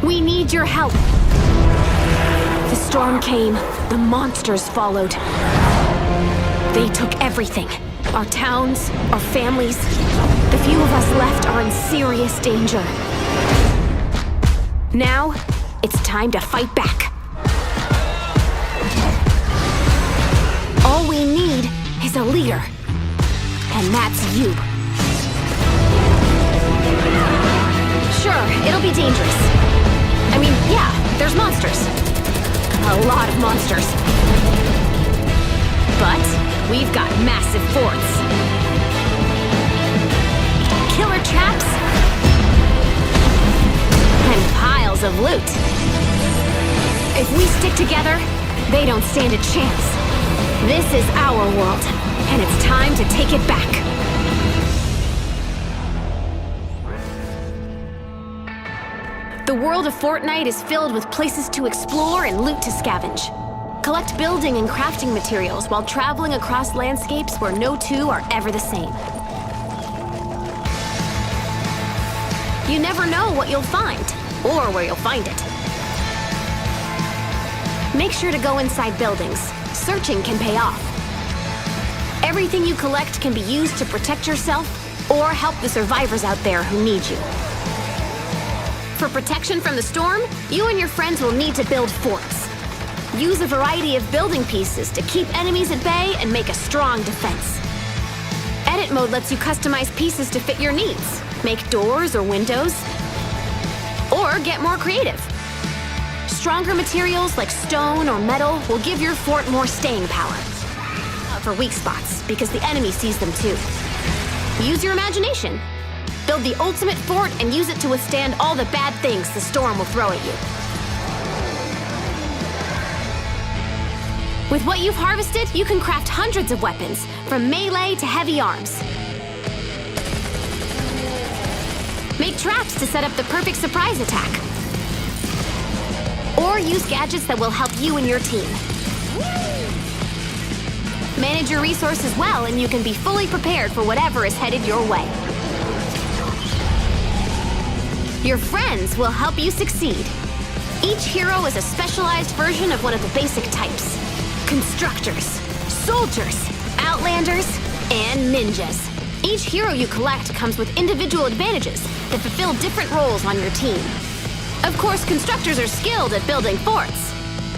We need your help. The storm came. The monsters followed. They took everything. Our towns, our families. The few of us left are in serious danger. Now, it's time to fight back. All we need is a leader. And that's you. Sure, it'll be dangerous. I mean, yeah, there's monsters. A lot of monsters. But we've got massive forts. Killer traps. And piles of loot. If we stick together, they don't stand a chance. This is our world, and it's time to take it back. The world of Fortnite is filled with places to explore and loot to scavenge. Collect building and crafting materials while traveling across landscapes where no two are ever the same. You never know what you'll find, or where you'll find it. Make sure to go inside buildings. Searching can pay off. Everything you collect can be used to protect yourself or help the survivors out there who need you. For protection from the storm, you and your friends will need to build forts. Use a variety of building pieces to keep enemies at bay and make a strong defense. Edit mode lets you customize pieces to fit your needs. Make doors or windows, or get more creative. Stronger materials like stone or metal will give your fort more staying power. For weak spots, because the enemy sees them too. Use your imagination. Build the ultimate fort and use it to withstand all the bad things the storm will throw at you. With what you've harvested, you can craft hundreds of weapons, from melee to heavy arms. Make traps to set up the perfect surprise attack. Or use gadgets that will help you and your team. Manage your resources well and you can be fully prepared for whatever is headed your way. Your friends will help you succeed. Each hero is a specialized version of one of the basic types. Constructors, soldiers, outlanders, and ninjas. Each hero you collect comes with individual advantages that fulfill different roles on your team. Of course, constructors are skilled at building forts,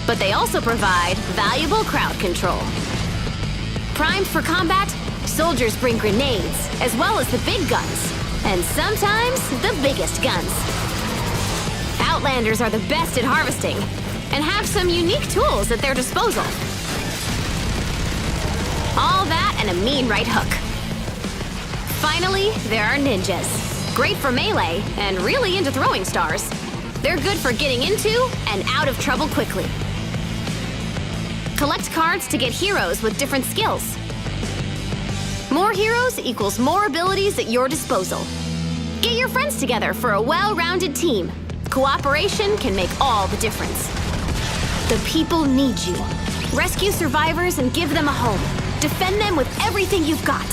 but they also provide valuable crowd control. Primed for combat, soldiers bring grenades, as well as the big guns, and sometimes the biggest guns. Outlanders are the best at harvesting, and have some unique tools at their disposal. All that and a mean right hook. Finally, there are ninjas. Great for melee, and really into throwing stars. They're good for getting into and out of trouble quickly. Collect cards to get heroes with different skills. More heroes equals more abilities at your disposal. Get your friends together for a well-rounded team. Cooperation can make all the difference. The people need you. Rescue survivors and give them a home. Defend them with everything you've got.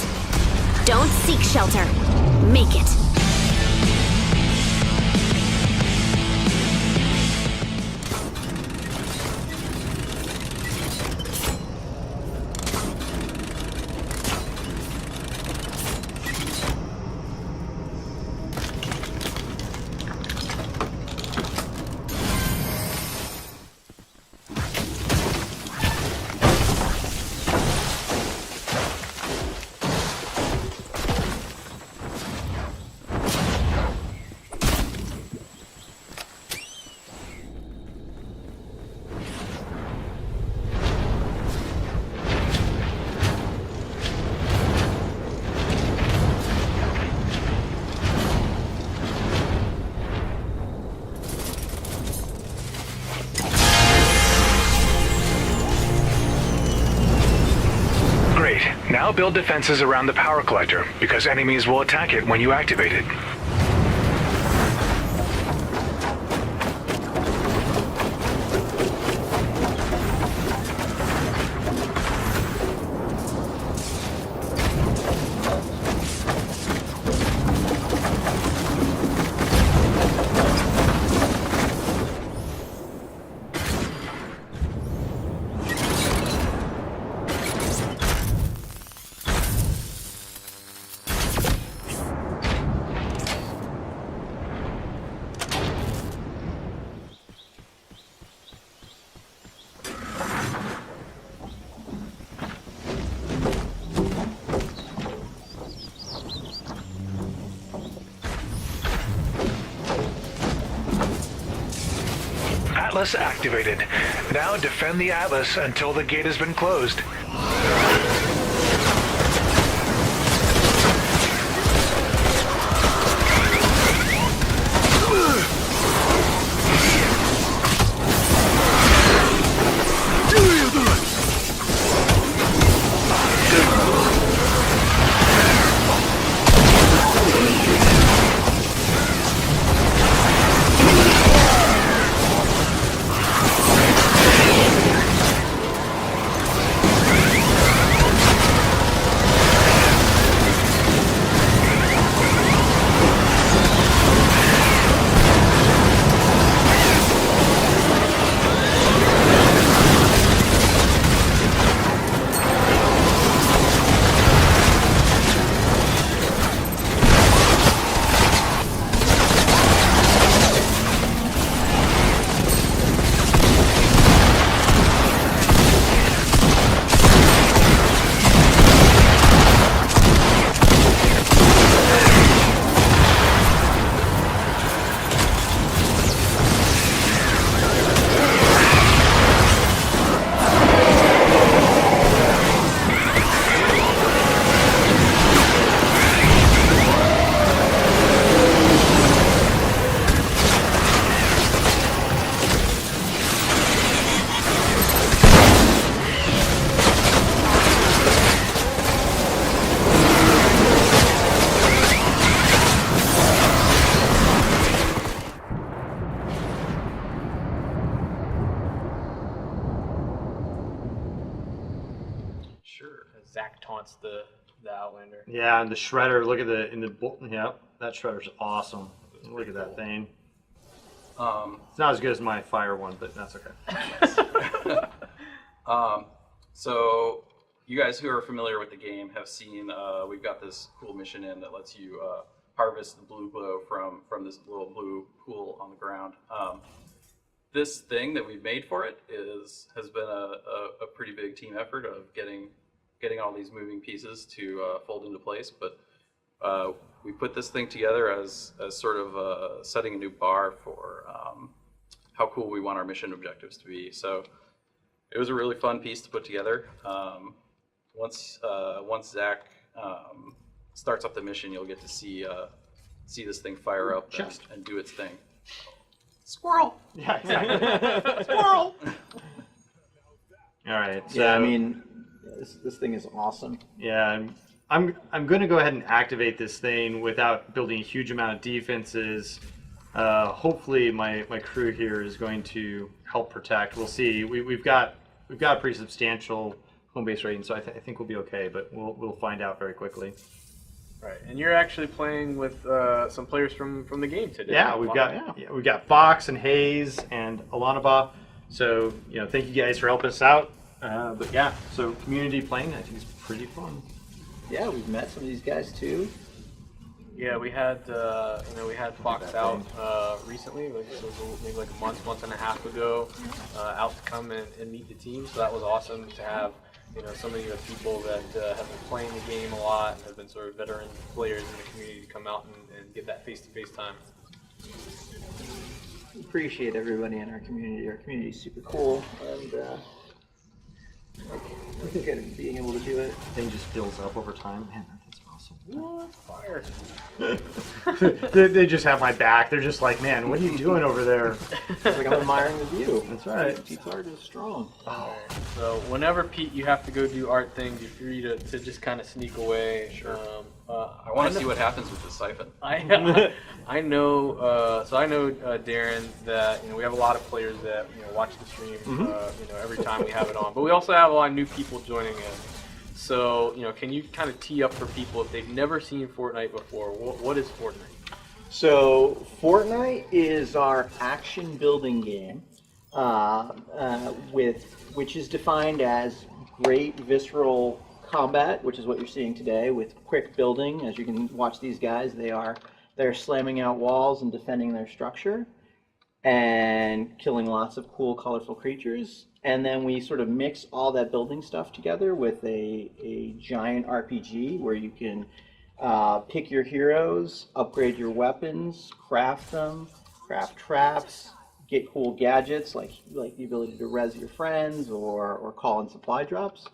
Don't seek shelter. Make it. Now build defenses around the power collector, because enemies will attack it when you activate it. Atlas activated. Now defend the Atlas until the gate has been closed. Zach taunts the Outlander. Yeah, and the shredder. Look at Yep, that shredder's awesome. Look at that thing. It's not as good as my fire one, but that's okay. So you guys who are familiar with the game have seen we've got this cool mission in that lets you harvest the blue glow from this little blue pool on the ground. This thing that we've made for it has been a pretty big team effort of getting all these moving pieces to fold into place, but we put this thing together as sort of setting a new bar for how cool we want our mission objectives to be. So it was a really fun piece to put together. Once Zach starts up the mission, you'll get to see this thing fire up and do its thing. Squirrel! Yeah, exactly. Squirrel! All right. So, yeah, I mean, this thing is awesome. Yeah, I'm going to go ahead and activate this thing without building a huge amount of defenses. Hopefully, my crew here is going to help protect. We'll see. We've got a pretty substantial home base rating, so I think we'll be okay. But we'll find out very quickly. Right, and you're actually playing with some players from the game today. Yeah, we've got Fox and Hayes and Alanaba. So thank you guys for helping us out. But yeah, so community playing, I think is pretty fun. Yeah, we've met some of these guys too. Yeah, we had Fox out recently, maybe like a month and a half ago, out to come and meet the team. So that was awesome to have some of the people that have been playing the game a lot and have been sort of veteran players in the community to come out and get that face-to-face time. We appreciate everybody in our community. Our community is super cool, and being able to do it. Thing just builds up over time. Man, that's awesome. What? Fire. they just have my back. They're just like, man, what are you doing over there? It's like I'm admiring the view. That's right. Pete's art is strong. Oh. So whenever, Pete, you have to go do art things, you're free to just kind of sneak away. Sure. I want to see what happens with the siphon. I know Darren, that we have a lot of players that watch the stream every time we have it on, but we also have a lot of new people joining in. So can you kind of tee up for people if they've never seen Fortnite before? What is Fortnite? So Fortnite is our action building game, which is defined as great visceral combat, which is what you're seeing today, with quick building. As you can watch these guys, they're slamming out walls and defending their structure and killing lots of cool, colorful creatures. And then we sort of mix all that building stuff together with a giant RPG where you can pick your heroes, upgrade your weapons, craft them, craft traps, get cool gadgets like the ability to res your friends or call in supply drops,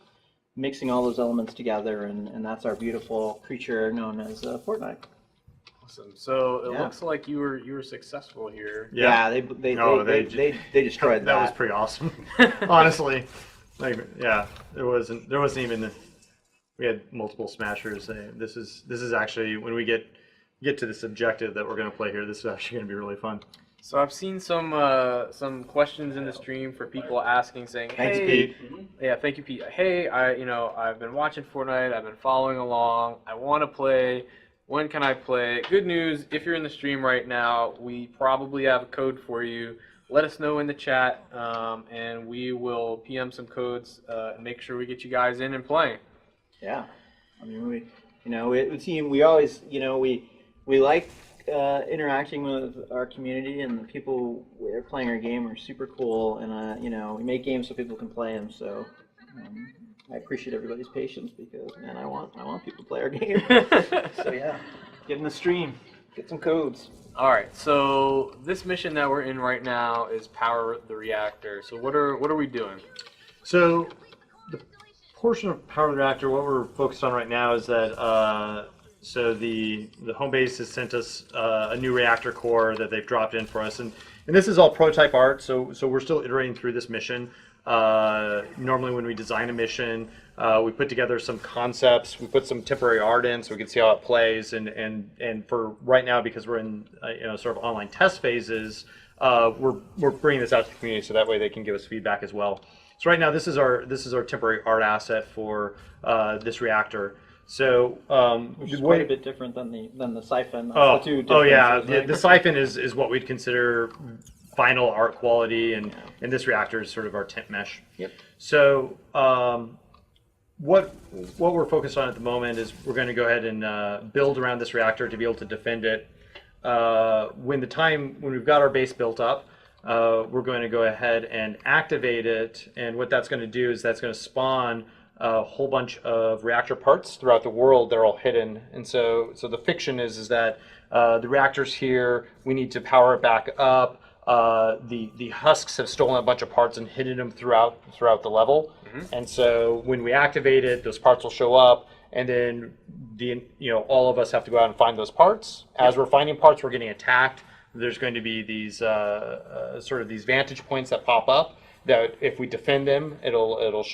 mixing all those elements together, and that's our beautiful creature known as Fortnite. Awesome. So it Yeah. looks like you were successful here. Yeah, they destroyed that. That was pretty awesome. Honestly, like, yeah, there wasn't even. We had multiple smashers. This is actually, when we get to this objective that we're going to play here, this is actually going to be really fun. So I've seen some questions in the stream for people asking, saying, Thanks, "Hey, Pete. yeah, thank you, Pete. Hey, I've been watching Fortnite. I've been following along. I want to play. When can I play?" Good news, if you're in the stream right now, we probably have a code for you. Let us know in the chat, and we will PM some codes and make sure we get you guys in and playing. Yeah, I mean, we always, we like interacting with our community, and the people who are playing our game are super cool, and we make games so people can play them. So I appreciate everybody's patience, because man, I want people to play our game. So yeah, get in the stream, get some codes. All right, so this mission that we're in right now is power the reactor. So what are we doing? So the portion of power the reactor, what we're focused on right now is that so the home base has sent us a new reactor core that they've dropped in for us, and this is all prototype art. So we're still iterating through this mission. Normally, when we design a mission, we put together some concepts. We put some temporary art in so we can see how it plays. And for right now, because we're in sort of online test phases, we're bringing this out to the community so that way they can give us feedback as well. So right now, this is our temporary art asset for this reactor. So which is quite a bit different than the siphon. Oh, the two yeah, differences, the siphon is what we'd consider final art quality, and this reactor is sort of our tent mesh. Yep. So what we're focused on at the moment is we're going to go ahead and build around this reactor to be able to defend it. When we've got our base built up, we're going to go ahead and activate it, and what that's going to do is that's going to spawn a whole bunch of reactor parts throughout the world. They're all hidden, and so the fiction is that the reactor's here. We need to power it back up. The husks have stolen a bunch of parts and hidden them throughout the level, and so when we activate it, those parts will show up, and then all of us have to go out and find those parts. As we're finding parts, we're getting attacked. There's going to be these sort of these vantage points that pop up, that if we defend them, it'll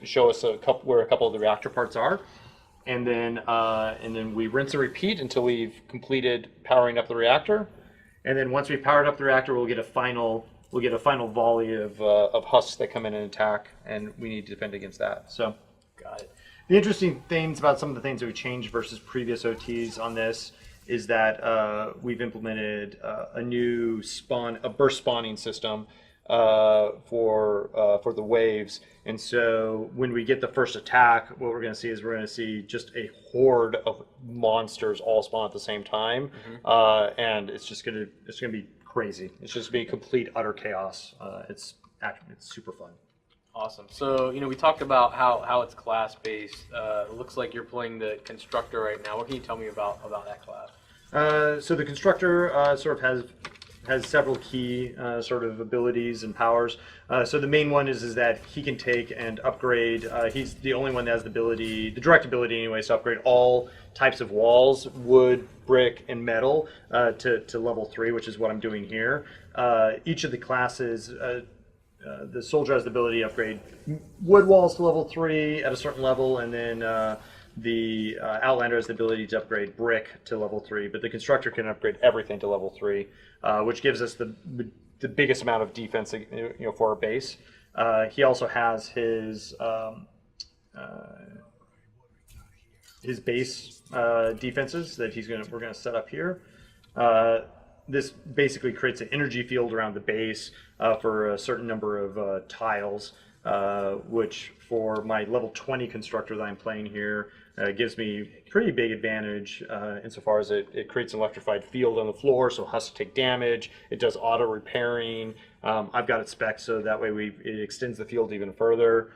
show us where a couple of the reactor parts are, and then we rinse and repeat until we've completed powering up the reactor, and then once we've powered up the reactor, we'll get a final volley of husks that come in and attack, and we need to defend against that. So, Got it. the interesting things about some of the things that we changed versus previous OTs on this is that we've implemented a new burst spawning system for the waves, and so when we get the first attack, what we're going to see just a horde of monsters all spawn at the same time, and it's going to be crazy. It's just be complete utter chaos. It's super fun. Awesome. So we talked about how it's class based. It looks like you're playing the constructor right now. What can you tell me about that class? So the constructor sort of has several key sort of abilities and powers. So the main one is that he can take and upgrade. He's the only one that has the direct ability anyway, to upgrade all types of walls, wood, brick, and metal to level 3, which is what I'm doing here. Each of the classes, the soldier has the ability to upgrade wood walls to level 3 at a certain level, and then the Outlander has the ability to upgrade brick to level 3, but the constructor can upgrade everything to level 3, which gives us the biggest amount of defense, for our base. He also has his base defenses that we're gonna set up here. This basically creates an energy field around the base for a certain number of tiles, which for my level 20 constructor that I'm playing here gives me pretty big advantage insofar as it creates an electrified field on the floor, so husks take damage. It does auto repairing. I've got it spec'd so that way it extends the field even further.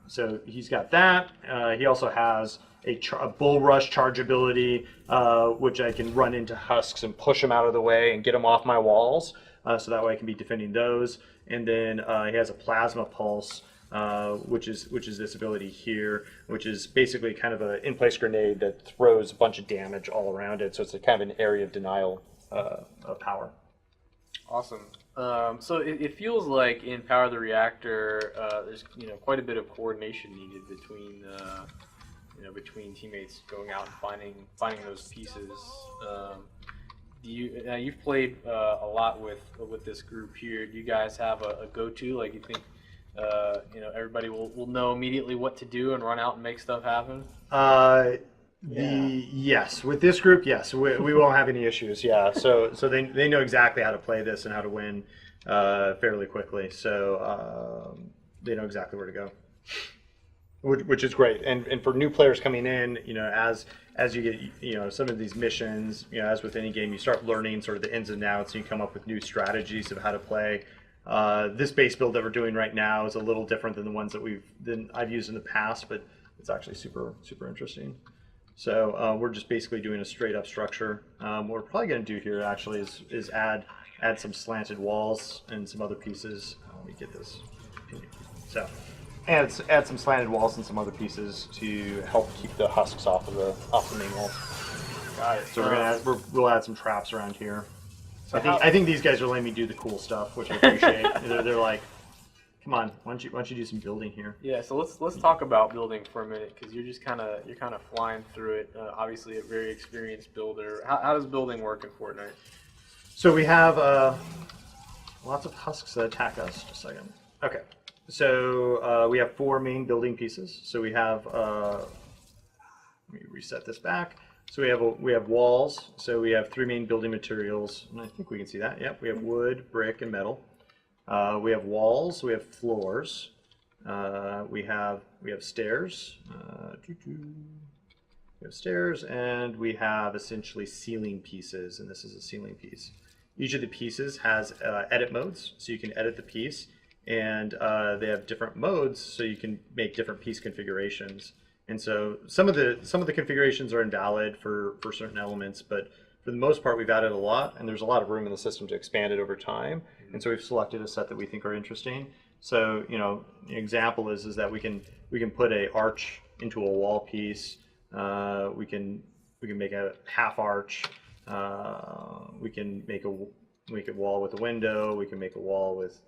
So he's got that. He also has a bull rush charge ability, which I can run into husks and push them out of the way and get them off my walls. so that way I can be defending those. And then he has a plasma pulse, which is this ability here, which is basically kind of an in-place grenade that throws a bunch of damage all around it. So it's a kind of an area of denial of power. Awesome. So it feels like in Power the Reactor, there's quite a bit of coordination needed between between teammates going out and finding those pieces. You've played a lot with this group here. Do you guys have a go-to? Like, you think everybody will know immediately what to do and run out and make stuff happen? Yes, with this group, yes, we won't have any issues. Yeah, so they know exactly how to play this and how to win fairly quickly. So they know exactly where to go, which is great. And for new players coming in, as you get some of these missions, as with any game, you start learning sort of the ins and outs, and you come up with new strategies of how to play. This base build that we're doing right now is a little different than the ones that I've used in the past, but it's actually super interesting. So we're just basically doing a straight up structure. What we're probably going to do here actually is add some slanted walls and some other pieces. Let me get this. So add some slanted walls and some other pieces to help keep the husks off the main walls. Got it. So we'll add some traps around here. So I think these guys are letting me do the cool stuff, which I appreciate. They're like, come on, why don't you do some building here? Yeah, so let's talk about building for a minute, because you're kind of flying through it. Obviously, a very experienced builder. How does building work in Fortnite? So we have lots of husks that attack us. Just a second. Okay, so we have 4 main building pieces. So we have let me reset this back. So we have walls. So we have 3 main building materials, and I think we can see that. Yep, we have wood, brick, and metal. We have walls, we have floors, we have stairs, and we have essentially ceiling pieces, and this is a ceiling piece. Each of the pieces has edit modes, so you can edit the piece, and they have different modes, so you can make different piece configurations. And so some of the configurations are invalid for certain elements, but for the most part, we've added a lot, and there's a lot of room in the system to expand it over time. And so we've selected a set that we think are interesting. So, an example is that we can put a arch into a wall piece. We can make a half arch. We can make a wall with a window. We can make a wall with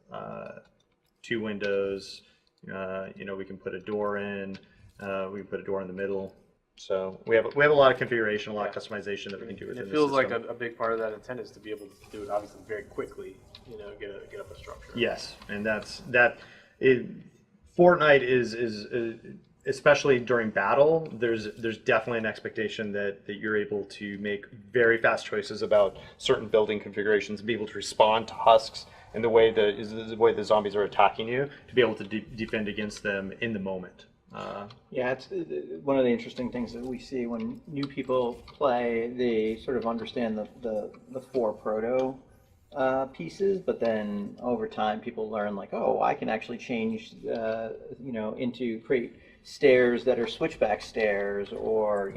2 windows. We can put a door in. We can put a door in the middle. So we have a lot of configuration, a lot of customization that we can do within the system. It feels like a big part of that intent is to be able to do it obviously very quickly. Get up a structure. Yes, and Fortnite is especially during battle. There's definitely an expectation that you're able to make very fast choices about certain building configurations and be able to respond to husks and the way the zombies are attacking you, to be able to defend against them in the moment. Yeah, it's one of the interesting things that we see when new people play. They sort of understand the 4 proto pieces, but then over time people learn, like, oh, I can actually change into create stairs that are switchback stairs, or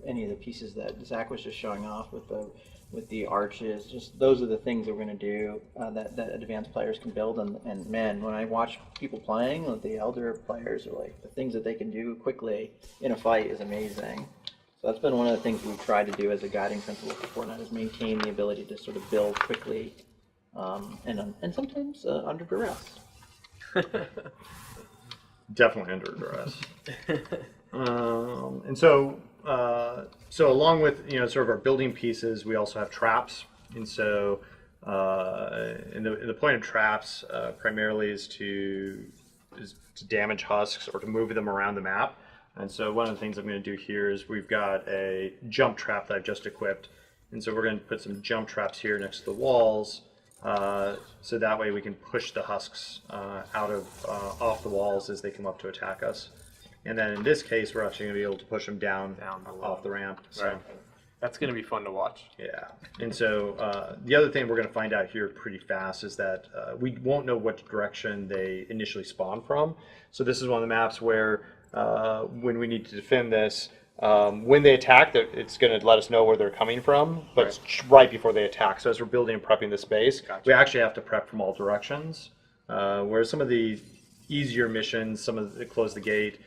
any of the pieces that Zach was just showing off with the arches. Just those are the things that we're going to do that advanced players can build. And man, when I watch people playing, the elder players are like, the things that they can do quickly in a fight is amazing. So that's been one of the things we've tried to do as a guiding principle for Fortnite, is maintain the ability to sort of build quickly and sometimes under duress. Definitely under duress. And so along with sort of our building pieces, we also have traps. And so and the point of traps primarily is to damage husks or to move them around the map. And so one of the things I'm going to do here is we've got a jump trap that I've just equipped. And so we're going to put some jump traps here next to the walls, so that way we can push the husks off the walls as they come up to attack us. And then in this case, we're actually going to be able to push them down off the ramp. So. Right. That's going to be fun to watch. Yeah. And so the other thing we're going to find out here pretty fast is that we won't know what direction they initially spawn from. So this is one of the maps where when we need to defend this, When they attack, it's going to let us know where they're coming from, but it's right before they attack. So as we're building and prepping the space, we actually have to prep from all directions. Whereas some of the easier missions, some of the close the gate,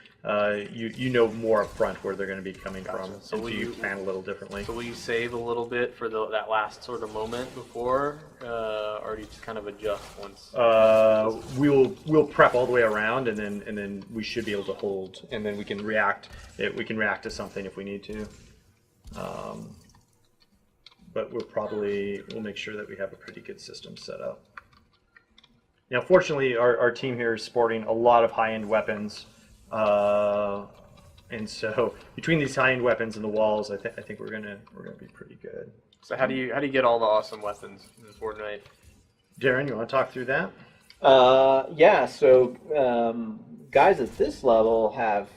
you know more up front where they're going to be coming from, so you plan a little differently. So will you save a little bit for that last sort of moment before, or do you just kind of adjust once? We'll prep all the way around, and then we should be able to hold, and then we can react. We can react to something if we need to. But we'll make sure that we have a pretty good system set up. Now, fortunately, our team here is sporting a lot of high-end weapons. And so between these high-end weapons and the walls, I think we're gonna be pretty good. So how do you get all the awesome weapons in Fortnite? Darren, you want to talk through that? Yeah. So guys at this level have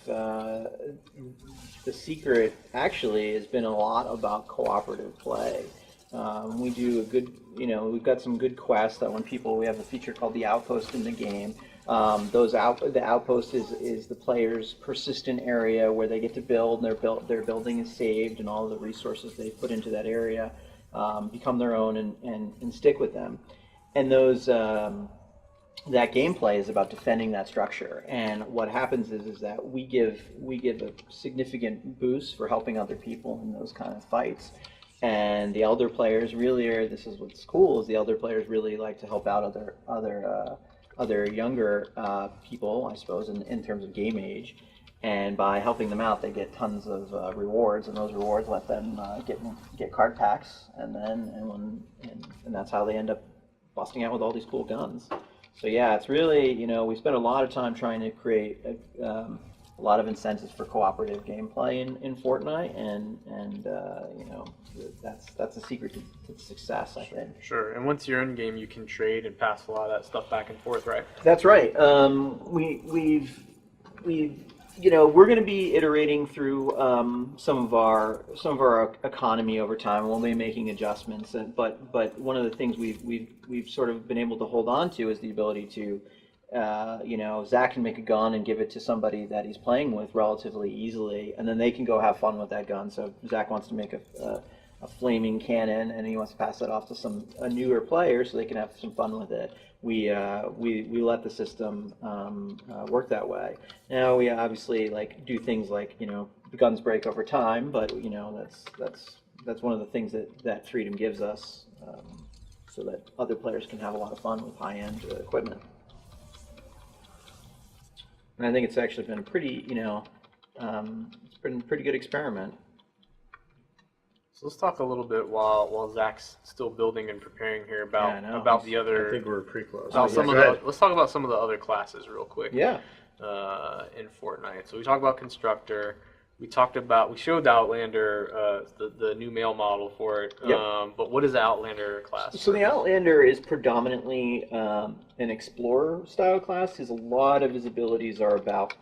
the secret actually has been a lot about cooperative play. We do a good, we've got some good quests that we have a feature called the Outpost in the game. The outpost is the player's persistent area where they get to build, and their building is saved, and all of the resources they put into that area become their own and stick with them. And that gameplay is about defending that structure. And what happens is that we give a significant boost for helping other people in those kind of fights. And the elder players really this is what's cool, is the elder players really like to help out other younger people, I suppose, in terms of game age. And by helping them out, they get tons of rewards, and those rewards let them get card packs, and that's how they end up busting out with all these cool guns. So yeah, it's really, we spent a lot of time trying to create a lot of incentives for cooperative gameplay in Fortnite, and that's the secret to success, I think. Sure. And once you're in game, you can trade and pass a lot of that stuff back and forth, right? That's right. We're going to be iterating through some of our economy over time, and we'll be making adjustments. But one of the things we've sort of been able to hold on to is the ability to, Zach can make a gun and give it to somebody that he's playing with relatively easily, and then they can go have fun with that gun. So if Zach wants to make a flaming cannon, and he wants to pass that off to a newer player so they can have some fun with it. We let the system work that way. Now we obviously do things like the guns break over time, but that's one of the things that freedom gives us, so that other players can have a lot of fun with high-end equipment. And I think it's actually been a pretty it's been a pretty good experiment. So let's talk a little bit while Zach's still building and preparing here about the other. I think we're pretty close. Let's talk about some of the other classes real quick. Yeah. In Fortnite, so we talked about Constructor. We showed the Outlander, the new male model for it. Yep. But what is the Outlander class? So the Outlander is predominantly an explorer style class, because a lot of his abilities are about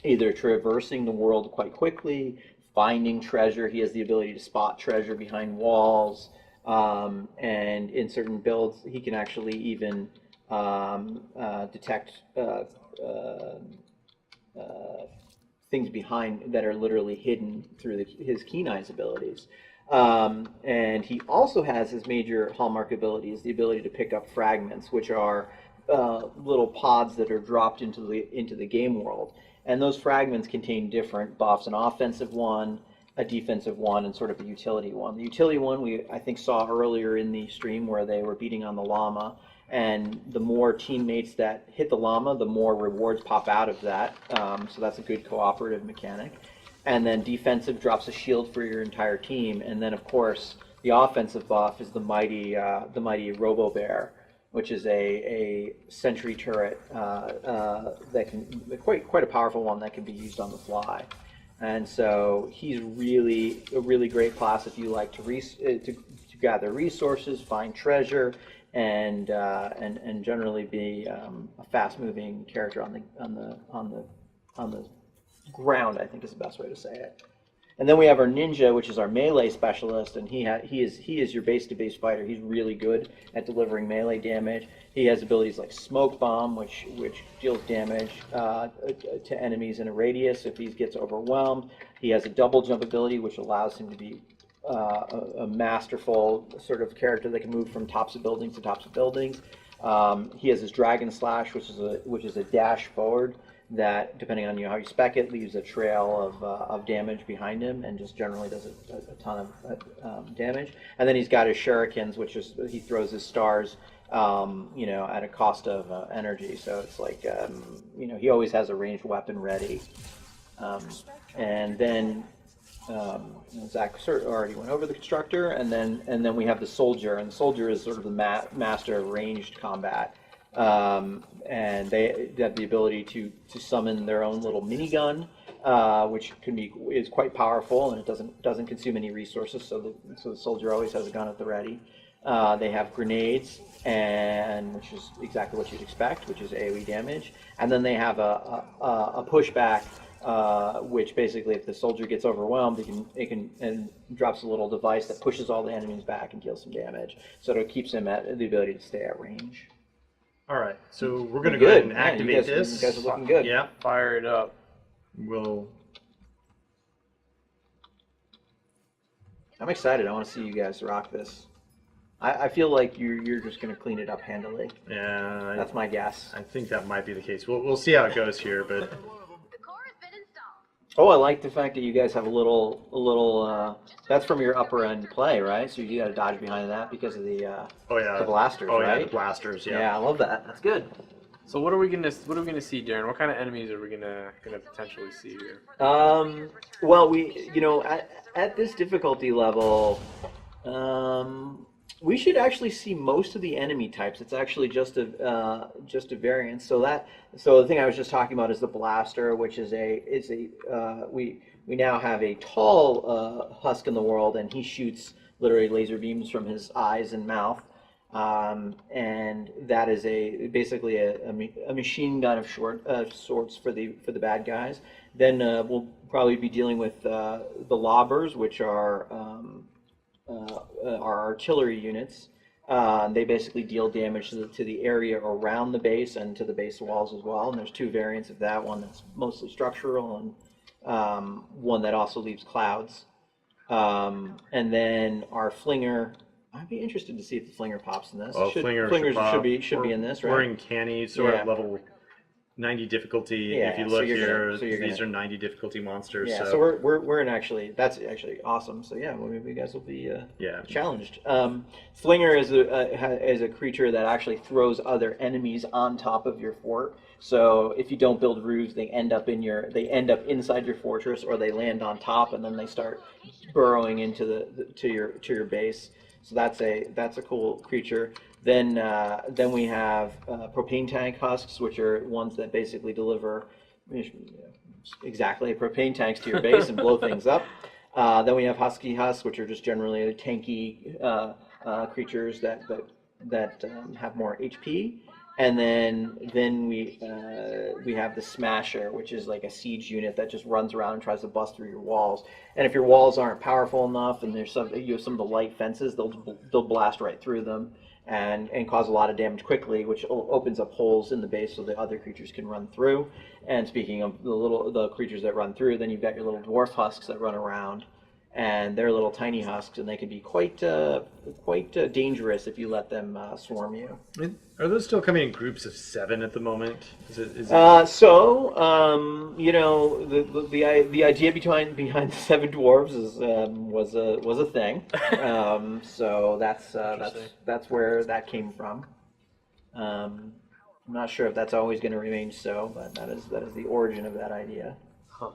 either traversing the world quite quickly, finding treasure. He has the ability to spot treasure behind walls, and in certain builds, he can actually even detect things behind that are literally hidden through his keen eyes abilities. And he also has his major hallmark ability is the ability to pick up fragments, which are little pods that are dropped into the game world. And those fragments contain different buffs: an offensive one, a defensive one, and sort of a utility one. The utility one I think saw earlier in the stream, where they were beating on the llama. And the more teammates that hit the llama, the more rewards pop out of that. So that's a good cooperative mechanic. And then defensive drops a shield for your entire team. And then, of course, the offensive buff is the mighty Robo Bear, which is a sentry turret that can quite a powerful one that can be used on the fly. And so he's really a really great class if you like to gather resources, find treasure, and generally be a fast-moving character on the ground, I think is the best way to say it. And then we have our ninja, which is our melee specialist, and he is your base-to-base fighter. He's really good at delivering melee damage. He has abilities like smoke bomb, which deals damage to enemies in a radius if he gets overwhelmed. He has a double jump ability, which allows him to be a masterful sort of character that can move from tops of buildings to tops of buildings. He has his dragon slash, which is a dash forward that, depending on how you spec it, leaves a trail of damage behind him and just generally does a ton of damage. And then he's got his shurikens, which is he throws his stars, at a cost of energy. So it's like he always has a ranged weapon ready. And then Zach already went over the constructor, and then we have the soldier, and the soldier is sort of the master of ranged combat. And they have the ability to summon their own little minigun, which is quite powerful, and it doesn't consume any resources. So the soldier always has a gun at the ready. They have grenades, and which is exactly what you'd expect, which is AOE damage. And then they have a pushback, which basically, if the soldier gets overwhelmed, it drops a little device that pushes all the enemies back and deals some damage. So it keeps him at the ability to stay at range. All right, so we're going to go ahead and activate this. You guys are looking good. Yeah. Fire it up. I'm excited. I want to see you guys rock this. I feel like you're just going to clean it up handily. Yeah. That's my guess. I think that might be the case. We'll see how it goes here, but... Oh, I like the fact that you guys have a little. That's from your upper end play, right? So you got to dodge behind that because of the the blasters, right? Yeah, the blasters. Yeah. Yeah, I love that. That's good. So what are we gonna see, Darren? What kind of enemies are we gonna potentially see here? Well, we at this difficulty level, we should actually see most of the enemy types. It's actually just a variance. So the thing I was just talking about is the blaster, which is we now have a tall husk in the world, and he shoots literally laser beams from his eyes and mouth, and that is basically a machine gun of sorts for the bad guys. Then we'll probably be dealing with the lobbers, which are artillery units. They basically deal damage to the area around the base and to the base walls as well. And there's two variants of that, one that's mostly structural and one that also leaves clouds. And then our flinger, I'd be interested to see if the flinger pops in this. Oh, flingers should be in this, right? We're in canny, sort of level 90 difficulty. Yeah, if you so look here, these are 90 difficulty monsters. Yeah, so we're in that's actually awesome. So yeah, well, maybe you guys will be challenged. Flinger is a creature that actually throws other enemies on top of your fort. So if you don't build roofs, they end up inside your fortress, or they land on top and then they start burrowing into to your base. So that's a cool creature. Then we have propane tank husks, which are ones that basically deliver exactly propane tanks to your base and blow things up. Then we have husky husks, which are just generally tanky creatures that have more HP. And then we have the Smasher, which is like a siege unit that just runs around and tries to bust through your walls. And if your walls aren't powerful enough, and you have some of the light fences, they'll blast right through them and cause a lot of damage quickly, which opens up holes in the base so the other creatures can run through. And speaking of the creatures that run through, then you've got your little dwarf husks that run around. And they're little tiny husks, and they can be quite dangerous if you let them swarm you. Are those still coming in groups of 7 at the moment? The idea behind the 7 dwarves was a thing. So that's where that came from. I'm not sure if that's always going to remain so, but that is the origin of that idea. Huh.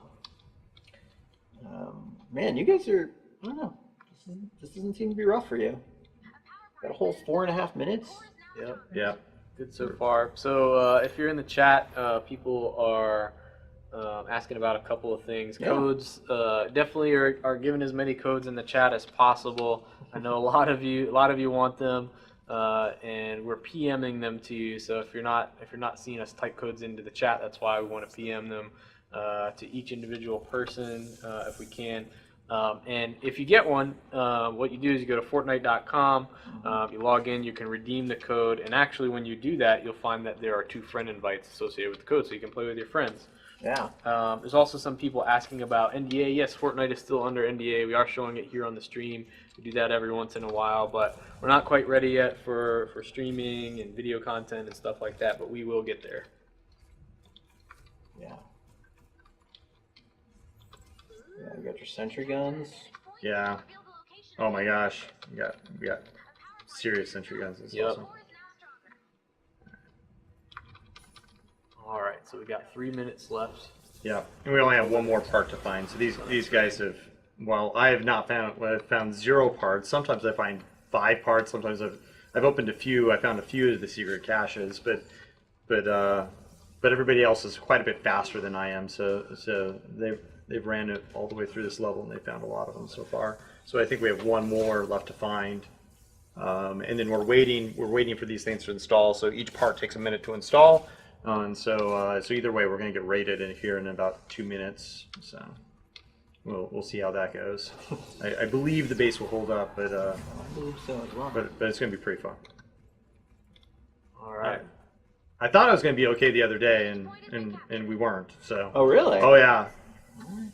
Man, you guys are, I don't know, this doesn't seem to be rough for you. Got a whole 4.5 minutes? Yep. Yeah. Good so far. So if you're in the chat, people are asking about a couple of things. Yeah. Codes, definitely are giving as many codes in the chat as possible. I know a lot of you want them, and we're PMing them to you. So if you're not seeing us type codes into the chat, that's why we want to PM them to each individual person if we can. And if you get one, what you do is you go to Fortnite.com, you log in, you can redeem the code, and actually when you do that, you'll find that there are 2 friend invites associated with the code, so you can play with your friends. Yeah. There's also some people asking about NDA. Yes, Fortnite is still under NDA. We are showing it here on the stream. We do that every once in a while, but we're not quite ready yet for streaming and video content and stuff like that, but we will get there. Yeah. Yeah, you got your sentry guns. Yeah. Oh my gosh. We got serious sentry guns. This is Yep. awesome. All right, so we got 3 minutes left. Yeah. And we only have one more part to find. So these guys have, well, I have not found, well, I've found 0 parts. Sometimes I find 5 parts. Sometimes I've opened a few. I found a few of the secret caches, but everybody else is quite a bit faster than I am. So they've ran it all the way through this level and they found a lot of them so far. So I think we have one more left to find. And then we're waiting for these things to install. So each part takes a minute to install. And so either way, we're going to get rated in here in about 2 minutes. So we'll see how that goes. I believe the base will hold up, but I believe so as well. but it's going to be pretty fun. All right. I thought I was going to be okay the other day, and we weren't. So. Oh really? Oh yeah.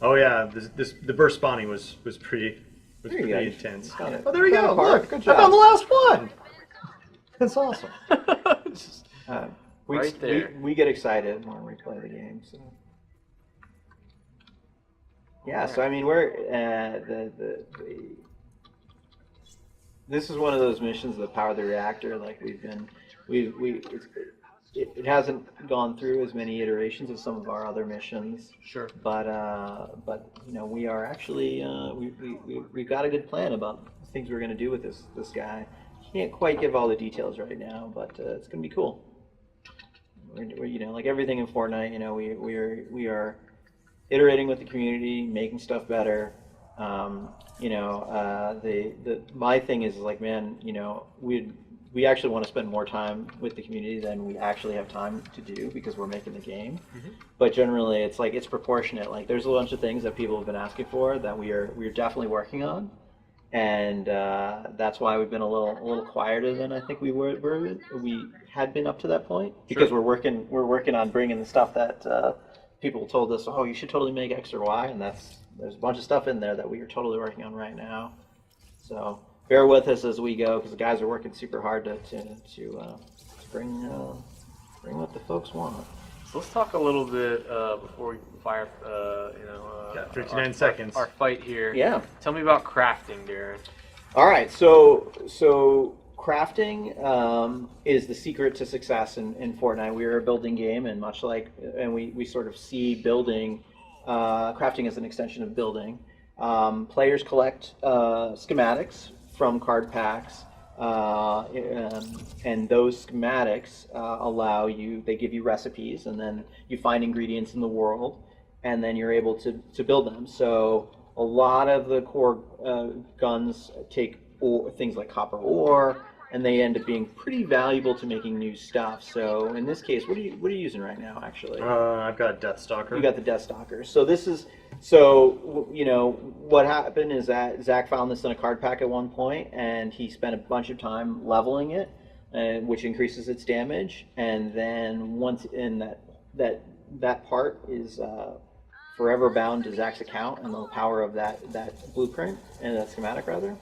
Oh yeah. The burst spawning was pretty intense. Got it. Oh, there we Got go. a part. Look, Good I found job. the last one. That's awesome. Right there. We get excited when we play the game. So. Yeah, so I mean, we're this is one of those missions that power the reactor. Like it hasn't gone through as many iterations as some of our other missions. Sure. But you know, we are actually we've got a good plan about things we're going to do with this guy. Can't quite give all the details right now, but it's going to be cool. We're, you know, like everything in Fortnite, you know, we are iterating with the community, making stuff better. You know, my thing is like, man, you know, we actually want to spend more time with the community than we actually have time to do because we're making the game. Mm-hmm. But generally, it's like it's proportionate. Like there's a bunch of things that people have been asking for that we're definitely working on, and that's why we've been a little quieter than I think we had been up to that point because Sure. we're working on bringing the stuff that people told us, oh, you should totally make X or Y, and there's a bunch of stuff in there that we are totally working on right now. So bear with us as we go because the guys are working super hard to bring what the folks want. So let's talk a little bit before we fire, Got 59 seconds. Our fight here. Yeah. Tell me about crafting, Darren. All right, so crafting is the secret to success in Fortnite. We are a building game, and we sort of see building, crafting as an extension of building. Players collect schematics from card packs, and those schematics they give you recipes, and then you find ingredients in the world, and then you're able to build them. So a lot of the core guns take things like copper ore, and they end up being pretty valuable to making new stuff. So in this case, what are you using right now, actually? I've got a Death Stalker. You got the Death Stalker. So you know what happened is that Zach found this in a card pack at one point, and he spent a bunch of time leveling it, which increases its damage. And then once in that part is forever bound to Zach's account and the power of that blueprint and that schematic rather.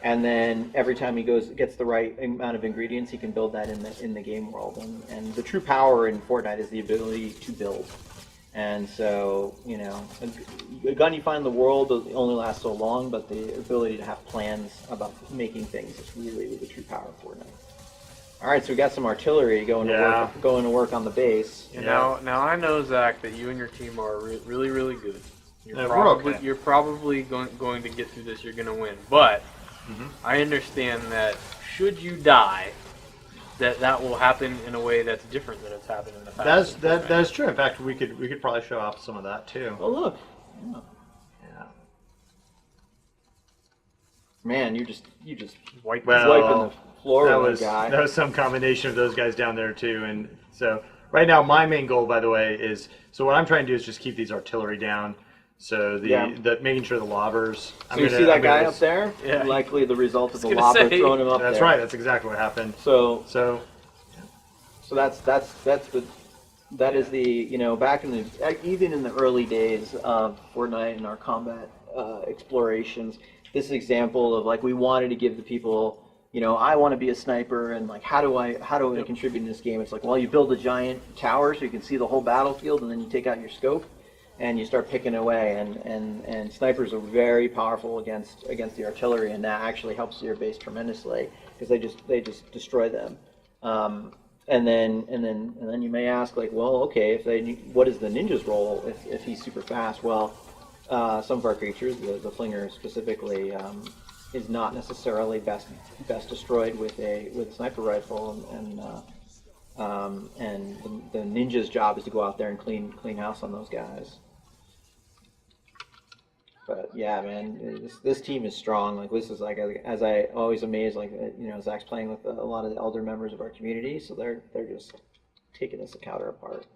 And then every time he gets the right amount of ingredients, he can build that in the game world. And the true power in Fortnite is the ability to build. And so, you know, a gun you find in the world only lasts so long, but the ability to have plans about making things is really the true power of Fortnite. All right, so we got some artillery going to work on the base. And now I know, Zach, that you and your team are really, really good. You're probably going to get through this. You're going to win. But I understand that should you die, that will happen in a way that's different than it's happened in the past. That is true. In fact, we could probably show off some of that too. Oh look! Yeah. Man, you just White wiping the floor with that guy. That was some combination of those guys down there too. And so right now, my main goal, by the way, is what I'm trying to do is just keep these artillery down. So Yeah. the making sure the lobbers. So you see that guy up there? Yeah. Likely the result of the gonna lobber say. throwing him up That's there. right. That's exactly what happened. So So that is the, you know, back in the, even in the early days of Fortnite and our combat explorations, this example of like, we wanted to give the people, you know, I want to be a sniper, and like, how do I contribute in this game? It's like, well, you build a giant tower so you can see the whole battlefield, and then you take out your scope and you start picking away, and snipers are very powerful against the artillery, and that actually helps your base tremendously because they just destroy them. And then you may ask, like, well, okay, what is the ninja's role if he's super fast? Well, some of our creatures, the flinger specifically, is not necessarily best destroyed with a sniper rifle, and the ninja's job is to go out there and clean house on those guys. But yeah, man, this team is strong. Like, this is like, as I always amaze, like, you know, Zach's playing with a lot of the elder members of our community, so they're just taking this encounter apart.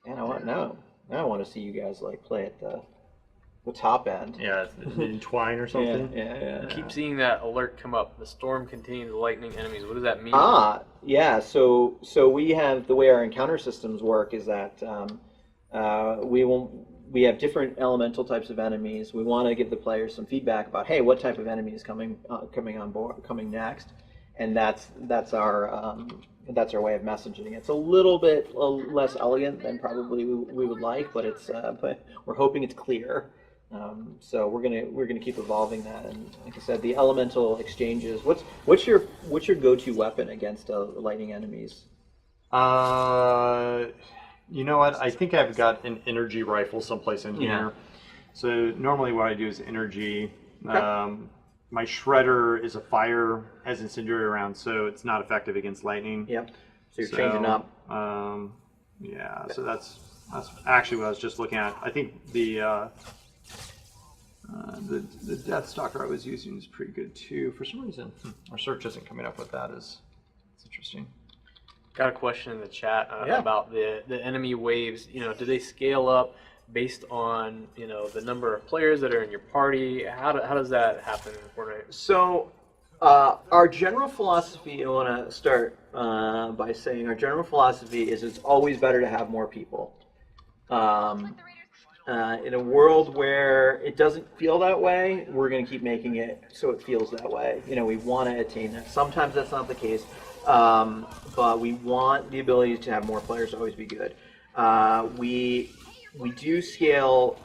And I want to see you guys like play at the top end. yeah, in twine or something. Yeah. I keep seeing that alert come up. The storm contains lightning enemies. What does that mean? Yeah. So we have, the way our encounter systems work is that we have different elemental types of enemies. We want to give the players some feedback about, hey, what type of enemy is coming on board, coming next, and that's our way of messaging. It's a little bit less elegant than probably we would like, but but we're hoping it's clear. So we're gonna keep evolving that, and like I said, the elemental exchanges. What's your go-to weapon against lightning enemies? You know what? I think I've got an energy rifle someplace in here. So normally what I do is energy. My shredder is a fire, has incendiary round, so it's not effective against lightning. Yep. So you're changing up. Yeah. So that's actually what I was just looking at. I think the Death Stalker I was using is pretty good too. For some reason, our search isn't coming up with that. It's interesting. Got a question in the chat about the enemy waves. You know, do they scale up based on, you know, the number of players that are in your party? How does that happen in Fortnite? So our general philosophy, I want to start by saying our general philosophy is it's always better to have more people. In a world where it doesn't feel that way, we're going to keep making it so it feels that way. You know, we want to attain that. Sometimes that's not the case. But we want the ability to have more players always be good. We do scale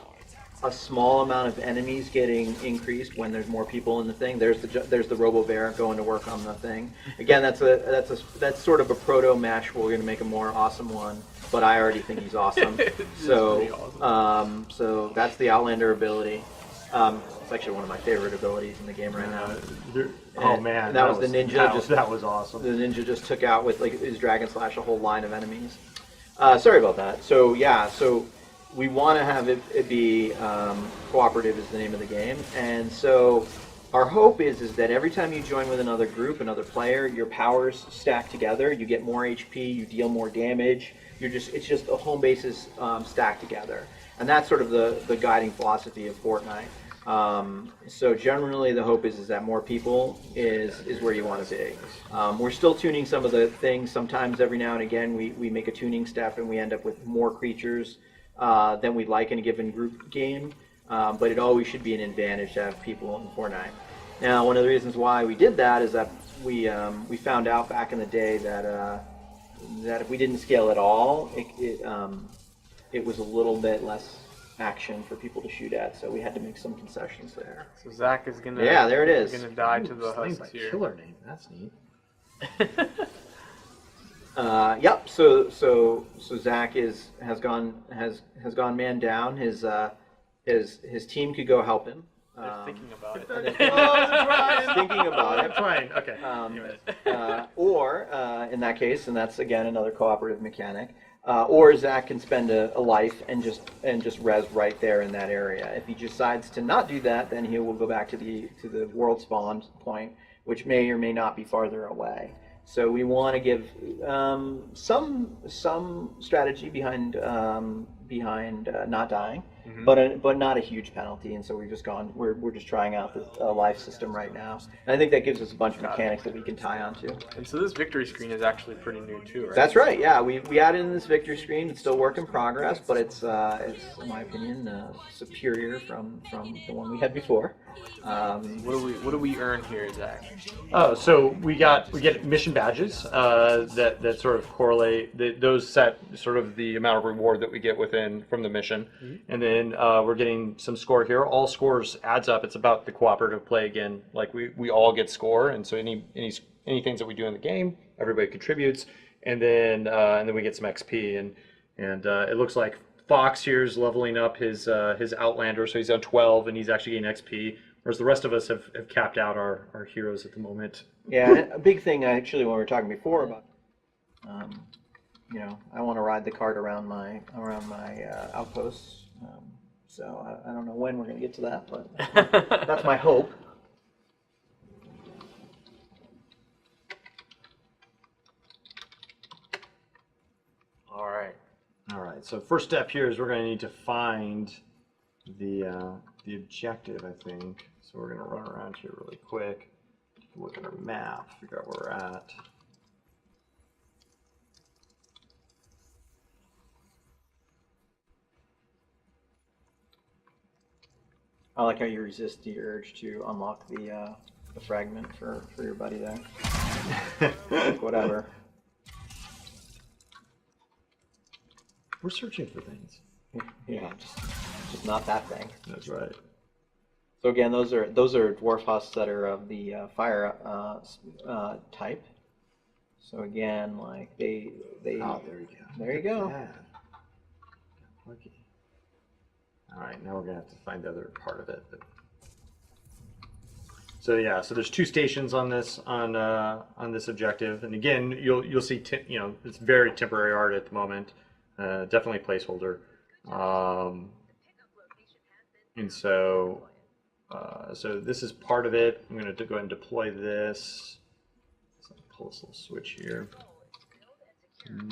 a small amount of enemies getting increased when there's more people in the thing. There's the Robo Bear going to work on the thing. Again, that's sort of a proto mesh. We're going to make a more awesome one, but I already think he's awesome. So awesome. So that's the Outlander ability. It's actually one of my favorite abilities in the game right now. Oh man, that was the ninja. That was awesome. The ninja just took out with like his Dragon Slash a whole line of enemies. Sorry about that. So yeah, so we want to have it be cooperative is the name of the game, and so our hope is that every time you join with another group, another player, your powers stack together. You get more HP, you deal more damage. It's just the home bases stacked together, and that's sort of the guiding philosophy of Fortnite. So generally the hope is that more people is where you want to be. We're still tuning some of the things. Sometimes every now and again we make a tuning step and we end up with more creatures than we'd like in a given group game. But it always should be an advantage to have people in Fortnite. Now, one of the reasons why we did that is that we found out back in the day that if we didn't scale at all, it was a little bit less action for people to shoot at, so we had to make some concessions there. So Zach is gonna there it is. Gonna die to the Name's husks my here. killer name. That's neat. Yep. So Zach has gone man down. His team could go help him. They're thinking about it. Thinking about it. Fine. Okay. Or in that case, and that's again another cooperative mechanic. Or Zach can spend a life and just res right there in that area. If he decides to not do that, then he will go back to the world spawn point, which may or may not be farther away. So we want to give some strategy behind not dying. but not a huge penalty. And so we've just gone. We're just trying out the life system right now. And I think that gives us a bunch of mechanics that we can tie onto. And so this victory screen is actually pretty new too, right? That's right. Yeah, we added in this victory screen. It's still work in progress, but it's in my opinion superior from the one we had before. What do we earn here, Zach? Oh, so we get mission badges that sort of correlate. Those set sort of the amount of reward that we get from the mission, and then we're getting some score here. All scores adds up. It's about the cooperative play again. Like we all get score, and so any things that we do in the game, everybody contributes, and then we get some XP, and it looks like Fox here is leveling up his Outlander, so he's on 12, and he's actually getting XP. Whereas the rest of us have capped out our heroes at the moment. Yeah, and a big thing actually when we were talking before about, I want to ride the cart around my outposts. So I don't know when we're going to get to that, but that's my hope. All right. So first step here is we're going to need to find the objective, I think. So we're going to run around here really quick, look at our map, figure out where we're at. I like how you resist the urge to unlock the fragment for your buddy there. Like, whatever. We're searching for things. Yeah, just not that thing. That's right. So again, those are dwarf husks that are of the fire type. So again, like they. Oh, there you go. There you go. Yeah. Lucky. All right, now we're gonna have to find the other part of it. But... So yeah, so there's 2 stations on this objective, and again, you'll see it's very temporary art at the moment. Definitely placeholder. And so this is part of it. I'm going to go ahead and deploy this. So pull this little switch here.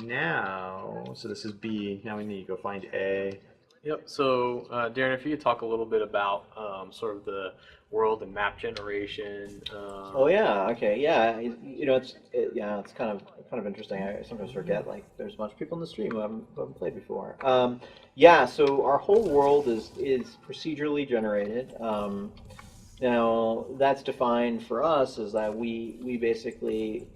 Now, so this is B. Now we need to go find A. Yep. So Darren, if you could talk a little bit about sort of the world and map generation. Oh yeah. Okay. Yeah. It's kind of interesting. I sometimes forget like there's a bunch of people in the stream who haven't played before. Yeah. So our whole world is procedurally generated. Now that's defined for us as that we basically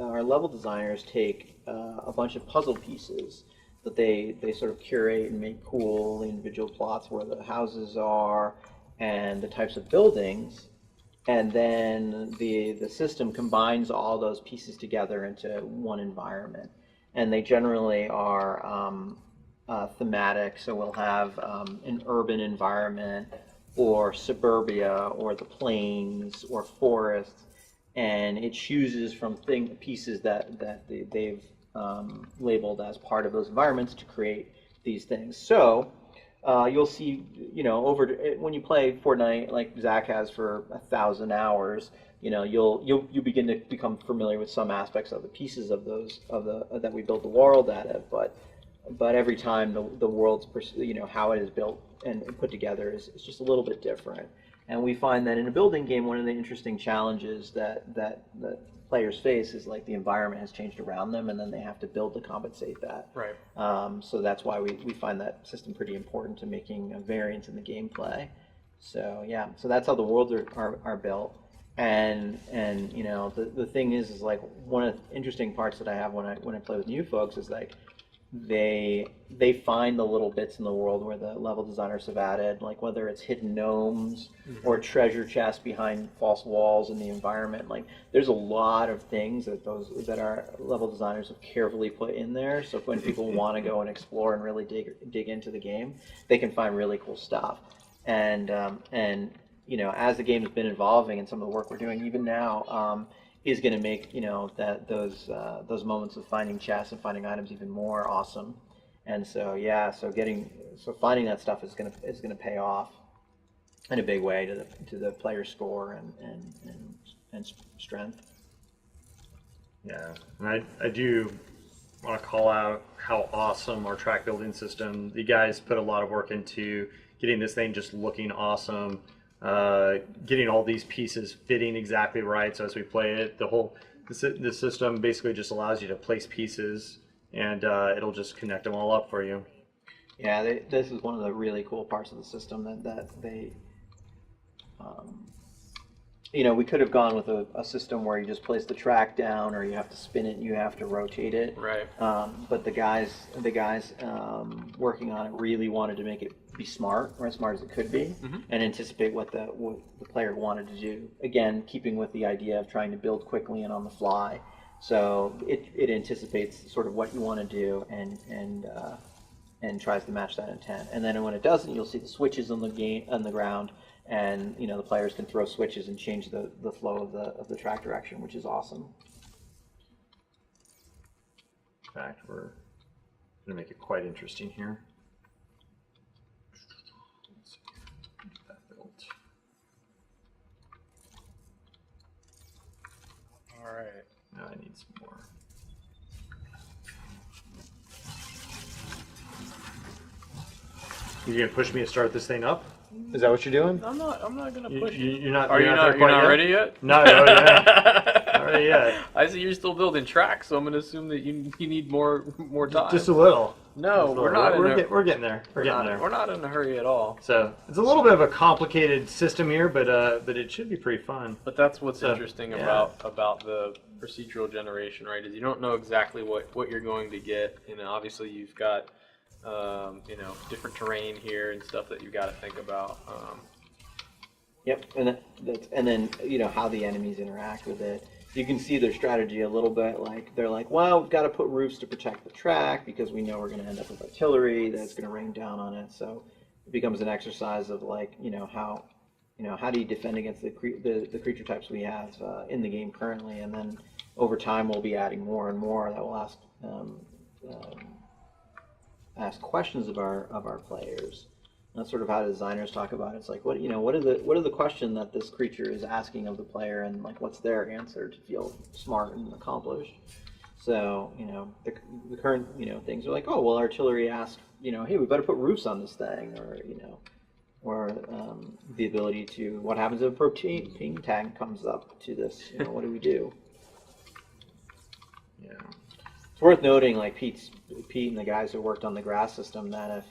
our level designers take a bunch of puzzle pieces that they sort of curate and make cool, the individual plots where the houses are and the types of buildings, and then the system combines all those pieces together into one environment. And they generally are thematic, so we'll have an urban environment or suburbia or the plains or forests, and it chooses from pieces that they've labeled as part of those environments to create these things. So you'll see, when you play Fortnite like Zach has for 1,000 hours, you'll begin to become familiar with some aspects of the pieces of those that we built the world out of. But every time the world's how it is built and put together is just a little bit different. And we find that in a building game, one of the interesting challenges that players face is like the environment has changed around them, and then they have to build to compensate that. Right. So that's why we find that system pretty important to making a variance in the gameplay. So yeah, so that's how the worlds are built. And the thing is like one of the interesting parts that I have when I play with new folks is like they find the little bits in the world where the level designers have added, like whether it's hidden gnomes or treasure chests behind false walls in the environment. Like there's a lot of things that our level designers have carefully put in there. So when people want to go and explore and really dig into the game, they can find really cool stuff. And as the game has been evolving and some of the work we're doing even now, is going to make those moments of finding chests and finding items even more awesome. And so finding that stuff is going to pay off in a big way to the player score and strength. Yeah, and I do want to call out how awesome our track building system. The guys put a lot of work into getting this thing just looking awesome, getting all these pieces fitting exactly right. So as we play it, the system basically just allows you to place pieces, and it'll just connect them all up for you. Yeah, this is one of the really cool parts of the system that they, we could have gone with a system where you just place the track down, or you have to spin it and you have to rotate it. Right. But the guys working on it really wanted to make it be smart, or as smart as it could be, and anticipate what the player wanted to do. Again, keeping with the idea of trying to build quickly and on the fly. So it anticipates sort of what you want to do and tries to match that intent. And then when it doesn't, you'll see the switches on the ground, and the players can throw switches and change the flow of the track direction, which is awesome. In fact, we're going to make it quite interesting here. Let's see. Get that built. All right. Now I need some more. You gonna push me to start this thing up? Is that what you're doing? I'm not gonna push you. You're not. Are you not? You're not ready yet? No, not ready yet. I see you're still building tracks, so I'm gonna assume that you need more time. Just a little. No, we're not. We're getting there. We're getting there. We're not in a hurry at all. So it's a little bit of a complicated system here, but it should be pretty fun. But that's what's interesting yeah. about the procedural generation, right? Is you don't know exactly what you're going to get. Obviously you've got different terrain here and stuff that you've got to think about. Yep, and then how the enemies interact with it. You can see their strategy a little bit. Like they're like, well, we've got to put roofs to protect the track because we know we're going to end up with artillery that's going to rain down on it. So it becomes an exercise of how do you defend against the creature types we have in the game currently, and then over time we'll be adding more and more that will ask questions of our players. That's sort of how designers talk about it. It's like what are the question that this creature is asking of the player, and like what's their answer to feel smart and accomplished. So the current things are like, oh well, artillery asks hey, we better put roofs on this thing, or the ability to what happens if a propane tank comes up to this, what do we do? Yeah. It's worth noting, like Pete and the guys who worked on the grass system, that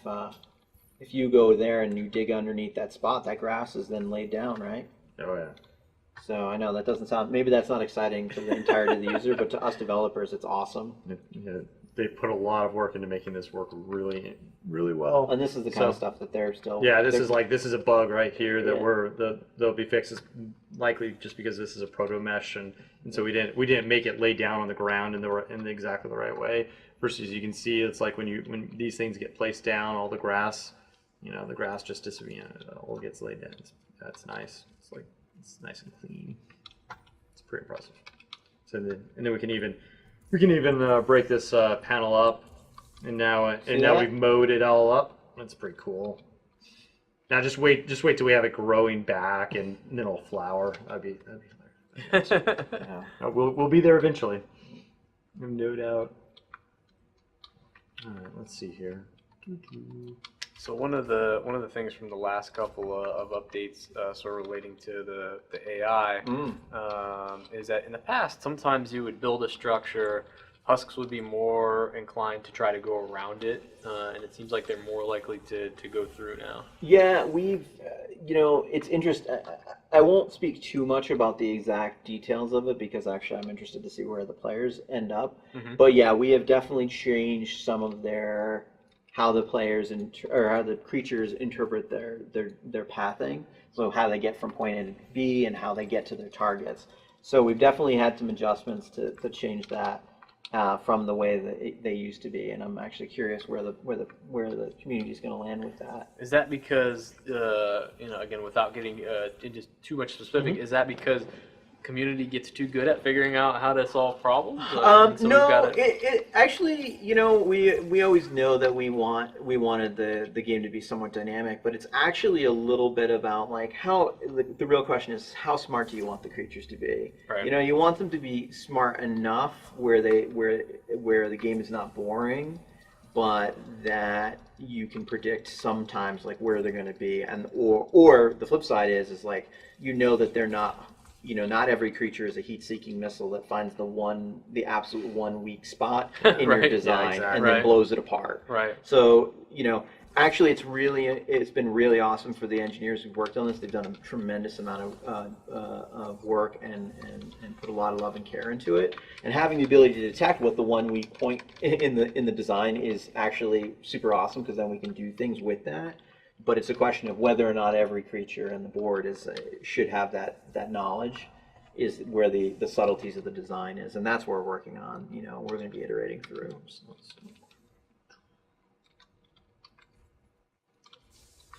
if you go there and you dig underneath that spot, that grass is then laid down, right? Oh yeah. So I know that doesn't sound, maybe that's not exciting to the entirety of the user, but to us developers, it's awesome. Yeah, they put a lot of work into making this work really, really well. And this is the kind of stuff that they're still. Yeah, this is a bug right here that they'll be fixed, likely just because this is a proto mesh, and so we didn't make it lay down on the ground in exactly the right way. Versus you can see it's like when these things get placed down, all the grass, the grass just disappears, it all gets laid down. That's nice. It's nice and clean. It's pretty impressive. So then we can even break this panel up, and now we've mowed it all up. That's pretty cool. Now just wait till we have it growing back, and then it'll flower. That'd be hilarious. Yeah. We'll be there eventually, no doubt. All right, let's see here. So one of the things from the last couple of updates, sort of relating to the AI, is that in the past sometimes you would build a structure, husks would be more inclined to try to go around it, and it seems like they're more likely to go through now. Yeah, we've it's interesting. I won't speak too much about the exact details of it because actually I'm interested to see where the players end up. But yeah, we have definitely changed some of how the players or how the creatures interpret their pathing, so how they get from point A to B and how they get to their targets. So we've definitely had some adjustments to change that from the way that they used to be, and I'm actually curious where the community is going to land with that. Is that because again, without getting into too much specific, is that because community gets too good at figuring out how to solve problems? No, it actually, we always know that we wanted the game to be somewhat dynamic, but it's actually a little bit about like how the real question is, how smart do you want the creatures to be? Right. You want them to be smart enough where where the game is not boring, but that you can predict sometimes like where they're going to be, and or the flip side is like that they're not. Not every creature is a heat-seeking missile that finds the absolute one weak spot in Right. your design Yeah, exactly. and Right. then blows it apart. Right. So, actually it's been really awesome for the engineers who've worked on this. They've done a tremendous amount of work and put a lot of love and care into it. And having the ability to detect what the one weak point in the design is actually super awesome, because then we can do things with that. But it's a question of whether or not every creature in the board should have that knowledge, is where the subtleties of the design is, and that's what we're working on. We're going to be iterating through.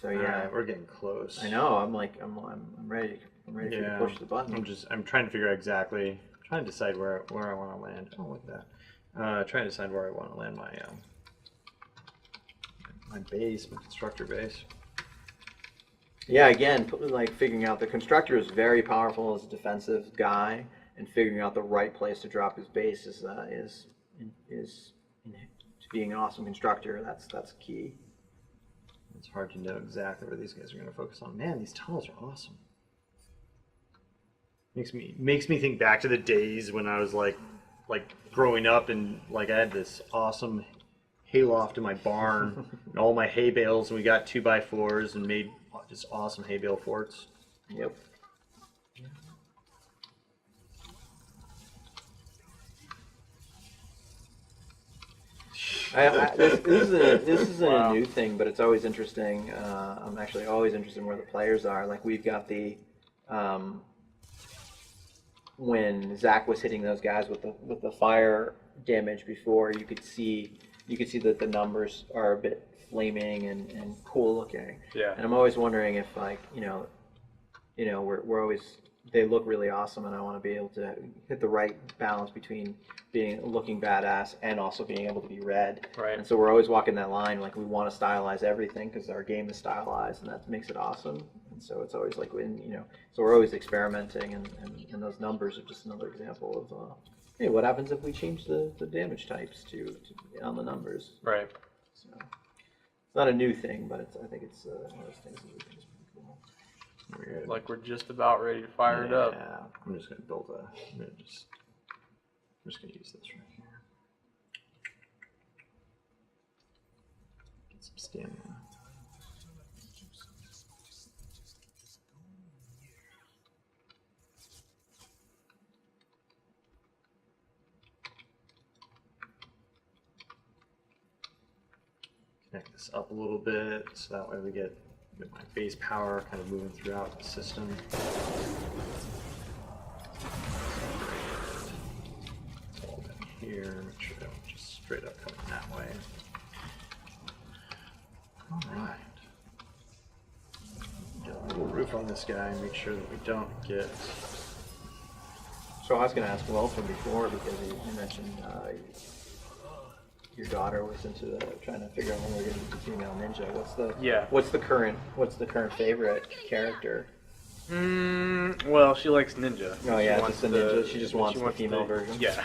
So yeah, Alright, we're getting close. I know. I'm ready. I'm ready for you to push the button. I'm trying to figure out exactly. Trying to decide where I want to land. Oh, look at that. Trying to decide where I want to land my base, my constructor base. Yeah, again, like figuring out the constructor is very powerful as a defensive guy, and figuring out the right place to drop his base is to being an awesome constructor. That's key. It's hard to know exactly where these guys are going to focus on. Man, these tunnels are awesome. Makes me think back to the days when I was like growing up, and like I had this awesome hayloft in my barn and all my hay bales, and we got 2x4s and made just awesome hay bale forts. Yep. This isn't a new thing, but it's always interesting. I'm actually always interested in where the players are. Like we've got when Zach was hitting those guys with the fire damage before, you could see that the numbers are a bit flaming and cool looking. Yeah. And I'm always wondering if we're always, they look really awesome, and I want to be able to hit the right balance between looking badass and also being able to be read. Right. And so we're always walking that line. Like we want to stylize everything because our game is stylized, and that makes it awesome. And so it's always like so we're always experimenting, and those numbers are just another example of hey, what happens if we change the damage types to on the numbers? Right. So it's not a new thing, but I think it's one of those things that we think is pretty cool. Weird. Like we're just about ready to fire it up. Yeah, I'm just going to build I'm just going to use this right here. Get some stamina. Connect this up a little bit so that way we get my base power kind of moving throughout the system. All down here, make sure they don't just straight up coming that way. Alright. Get a little roof on this guy and make sure that we don't get... So I was going to ask Wilson before, because you mentioned your daughter was into trying to figure out when we're going to get the female ninja. What's the current favorite character? Well, she likes ninja. Oh yeah, wants just the ninja. She just wants the female version. Yeah.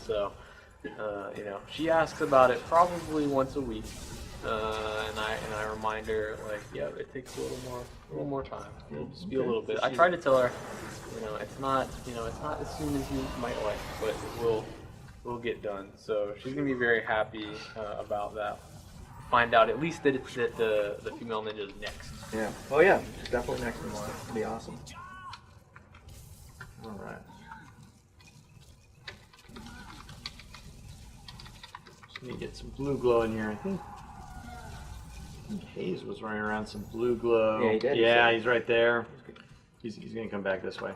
So she asks about it probably once a week, and I remind her like, yeah, it takes a little more time. Just be a little bit. I try to tell her, it's not as soon as you might like, but it will get done. So she's gonna be very happy about that. Find out at least that it's that the female ninja is next. Yeah. Oh yeah, definitely next in line. It'll be awesome. All right. Just need to get some blue glow in here. I think Hayes was running around some blue glow. Yeah, he did. Yeah, he's right there. He's gonna come back this way.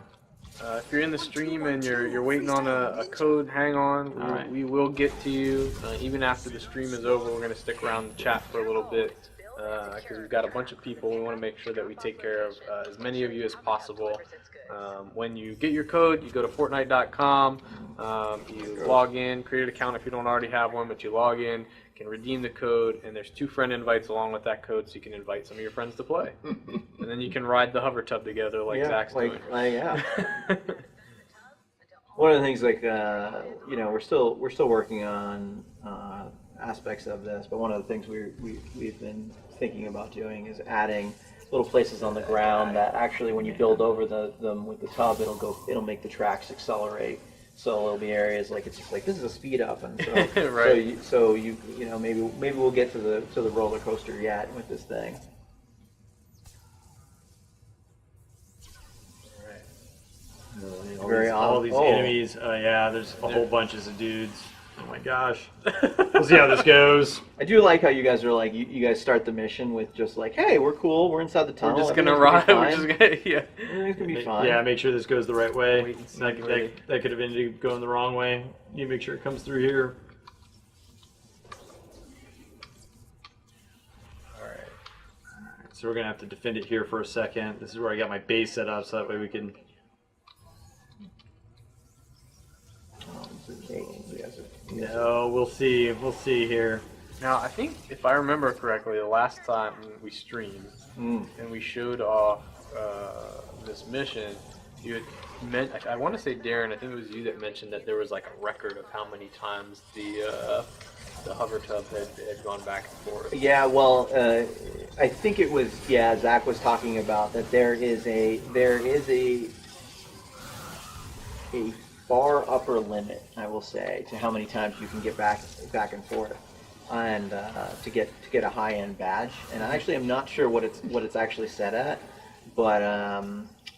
If you're in the stream and you're waiting on a code, hang on. Alright. We will get to you. Even after the stream is over, we're going to stick around and chat for a little bit. Because we've got a bunch of people. We want to make sure that we take care of as many of you as possible. When you get your code, you go to FORTNITE.com. You log in, create an account if you don't already have one, but you log in, can redeem the code, and there's 2 friend invites along with that code, so you can invite some of your friends to play. And then you can ride the hover tub together like Zach's doing. Yeah. one of the things, like we're still working on aspects of this, but one of the things we've been thinking about doing is adding little places on the ground that actually, when you build over them with the tub, it'll make the tracks accelerate. So there'll be areas like it's just like this is a speed up, and so Right. so you know maybe we'll get to the roller coaster yet with this thing. Very all odd. these Oh. enemies. Yeah, there's a whole bunches of dudes. Oh my gosh. We'll see how this goes. I do like how you guys are like you guys start the mission with just like, hey, we're cool, we're inside the tunnel. We're just gonna everything's ride. be We're fine. just gonna Everything's gonna be fine. Yeah, make sure this goes the right way. Wait and see, That could have ended up going the wrong way. You make sure it comes through here. Alright. So we're gonna have to defend it here for a second. This is where I got my base set up, so that way we can. No, we'll see. We'll see here. Now, I think, if I remember correctly, the last time we streamed and we showed off this mission, you had meant, I want to say, Darren, I think it was you that mentioned that there was like a record of how many times the hover tub had gone back and forth. Yeah, well, I think it was Zach was talking about that there is a far upper limit, I will say, to how many times you can get back and forth, and to get a high end badge. And I actually am not sure what it's actually set at, but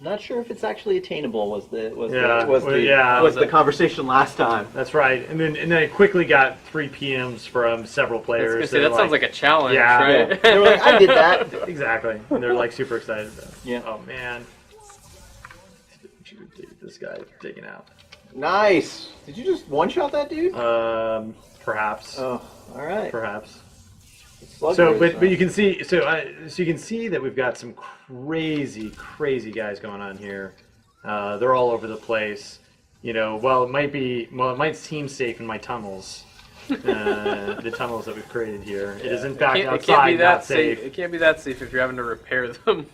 not sure if it's actually attainable. Was the conversation last time? That's right. And then I quickly got 3 PMs from several players. I was gonna say, that sounds like a challenge, Yeah. right? Yeah. They were like, I did that. Exactly. And they're like super excited about it. Yeah. Oh man. This guy taken out. Nice. Did you just one shot that dude? Perhaps. Oh, all right. Perhaps. Slug So, race, but man. you can see, so you can see that we've got some crazy guys going on here. They're all over the place. You know, it might seem safe in my tunnels, the tunnels that we've created here. It is in fact outside, it can't be that not safe. It can't be that safe if you're having to repair them.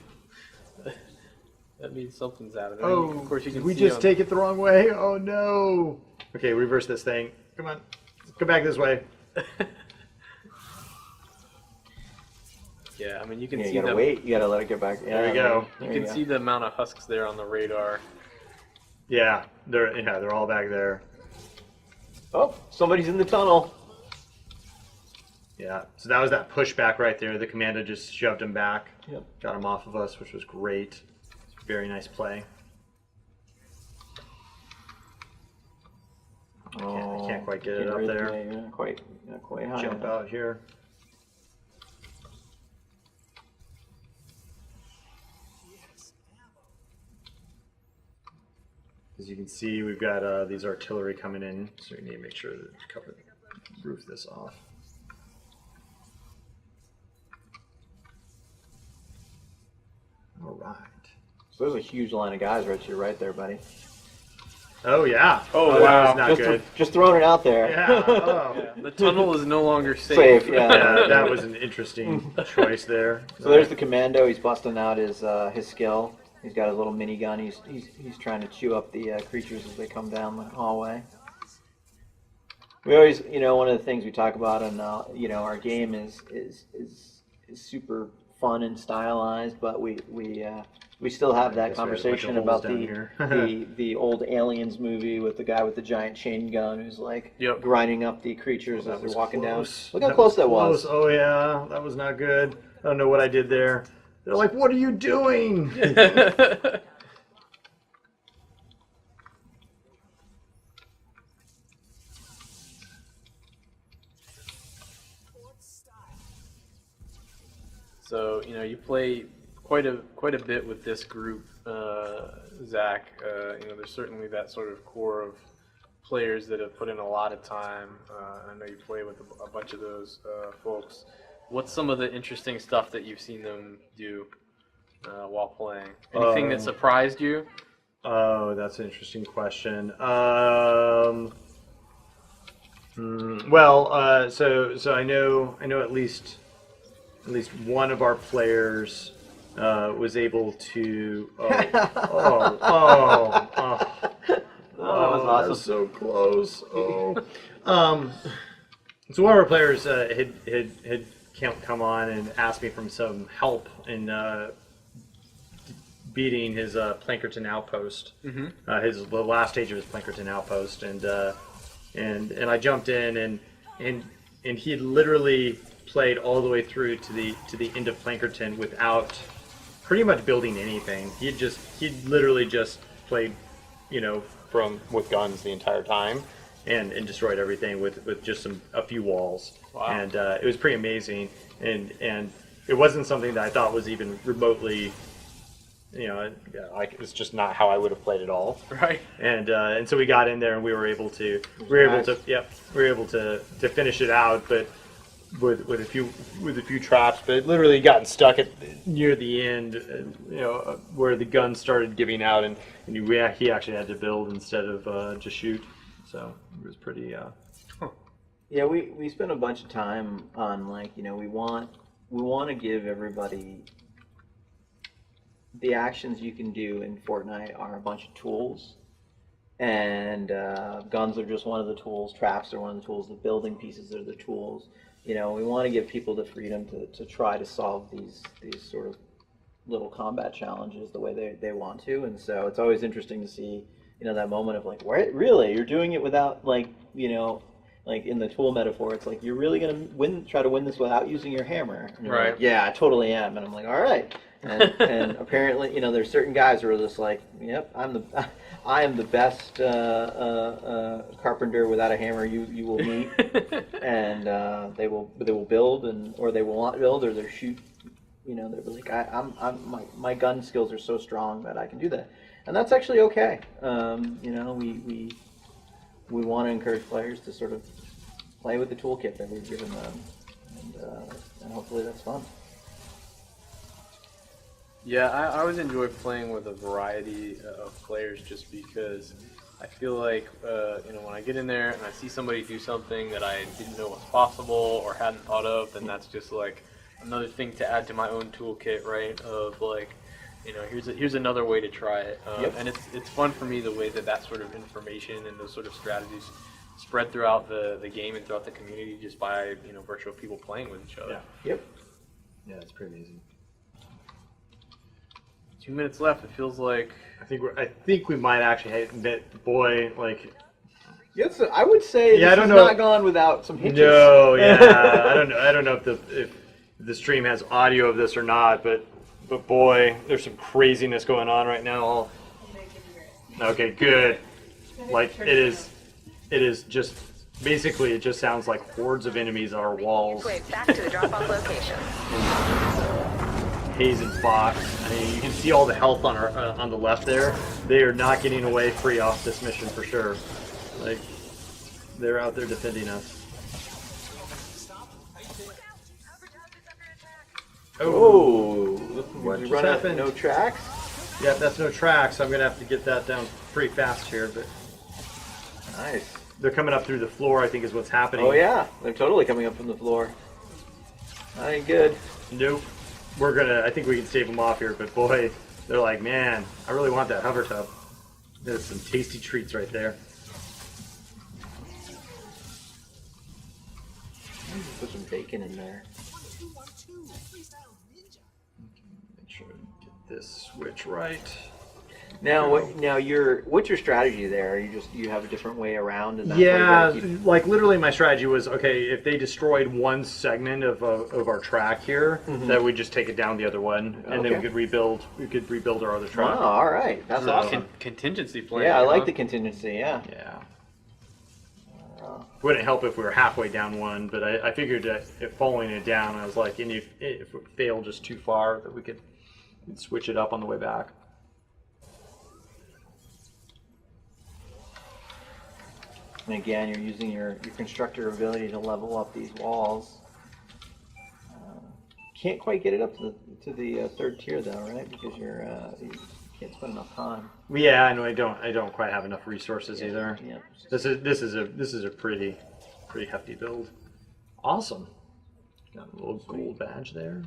That means something's happening. I mean, of course you can did we see just on- take it the wrong way? Oh no! Okay, reverse this thing. Come on, go back this way. Yeah, I mean you can Yeah, see you gotta them. wait. You gotta let it get back. Yeah, There we go. You can see the amount of husks there on the radar. Yeah, they're all back there. Oh, somebody's in the tunnel. Yeah, so that was that pushback right there. The commando just shoved him back. Yep. Got him off of us, which was great. Very nice play. I can't quite get it up there. Yeah, you're not quite high Jump enough. out here. As you can see, we've got these artillery coming in, so we need to make sure that roof this off. All right. So there's a huge line of guys right to your right there, buddy. Oh yeah. Oh, that wow. was not good. Just throwing it out there. Yeah. Oh. Yeah, the tunnel is no longer safe. Safe, yeah. Yeah, that was an interesting choice there. So there's the commando. He's busting out his skill. He's got his little minigun. He's trying to chew up the creatures as they come down the hallway. We always, one of the things we talk about, and our game is super fun and stylized, but we still have that guess we had a bunch conversation of holes about down the here. the old Aliens movie with the guy with the giant chain gun who's like Yep. grinding up the creatures That as was they're walking close. down. Look how close that was. Oh yeah, that was not good. I don't know what I did there. They're like, "What are you doing?" So you play quite a bit with this group, Zach. There's certainly that sort of core of players that have put in a lot of time. I know you play with a bunch of those folks. What's some of the interesting stuff that you've seen them do while playing? Anything that surprised you? Oh, that's an interesting question. Well, so I know at least one of our players was able to. That was awesome. was so close. Oh. So one of our players had come on and asked me for some help in beating his Plankerton outpost. The last stage of his Plankerton outpost, and I jumped in and he had literally played all the way through to the end of Plankerton without pretty much building anything. He'd literally just played, with guns the entire time, and destroyed everything with just a few walls. Wow. And it was pretty amazing. And it wasn't something that I thought was even remotely, it's just not how I would have played at all. Right. And so we got in there and we were able to finish it out, but with a few traps, but literally gotten stuck near the end, where the gun started giving out, and he actually had to build instead of just shoot. So it was pretty. Yeah, we spent a bunch of time on we want to give everybody the actions you can do in Fortnite are a bunch of tools, and guns are just one of the tools. Traps are one of the tools. The building pieces are the tools. We want to give people the freedom to try to solve these sort of little combat challenges the way they want to, and so it's always interesting to see that moment of where really you're doing it without like in the tool metaphor, it's you're really gonna try to win this without using your hammer. And you're Right. like, yeah, I totally am, and I'm like, all right. And apparently, there's certain guys who are just like, yep, I am the best carpenter without a hammer you will meet, and they will build or they will not build, or they shoot. They're like, my gun skills are so strong that I can do that, and that's actually okay. We want to encourage players to sort of play with the toolkit that we've given them, and hopefully that's fun. Yeah, I always enjoy playing with a variety of players just because I feel like, when I get in there and I see somebody do something that I didn't know was possible or hadn't thought of, then that's just another thing to add to my own toolkit, right? Of here's another way to try it. Yep. And it's fun for me the way that sort of information and those sort of strategies spread throughout the game and throughout the community just by, virtual people playing with each other. Yeah. Yep. Yeah, it's pretty amazing. 2 minutes left. It feels like I think we might actually hit boy Yes, I would say Yeah, this I don't has know. not gone without some hitches. No, yeah, I don't know if the stream has audio of this or not, but boy, there's some craziness going on right now. Okay, good. It is just basically it just sounds like hordes of enemies on our walls. Wait, back to the drop-off location. Haze and Fox. I mean, you can see all the health on the left there. They are not getting away free off this mission for sure. They're out there defending us. Oh, What did just you run out happened? no tracks? Yeah, that's no tracks. So I'm gonna have to get that down pretty fast here, but Nice. they're coming up through the floor, I think is what's happening. Oh yeah, they're totally coming up from the floor. That ain't good. Nope. I think we can stave them off here, but boy, they're like, man, I really want that hover tub. There's some tasty treats right there. Put some bacon in there. Make sure to get this switch right. Now, what's your strategy there? You have a different way around, and that's Yeah, why you gotta like literally my strategy was, okay, if they destroyed one segment of our track here, that we'd just take it down the other one, and then we Okay. could rebuild our other keep... track. Oh, all right, that's awesome. contingency planning. Yeah, I like huh? the contingency. Yeah. Yeah. Wouldn't help if we were halfway down one, but I figured that if following it down, I was like, and if it failed just too far, that we'd switch it up on the way back. And again, you're using your constructor ability to level up these walls. Can't quite get it up to the third tier though, right? Because you can't spend enough time. Yeah, I know. I don't quite have enough resources either. Yeah. This is a pretty hefty build. Awesome. Got a little gold badge there.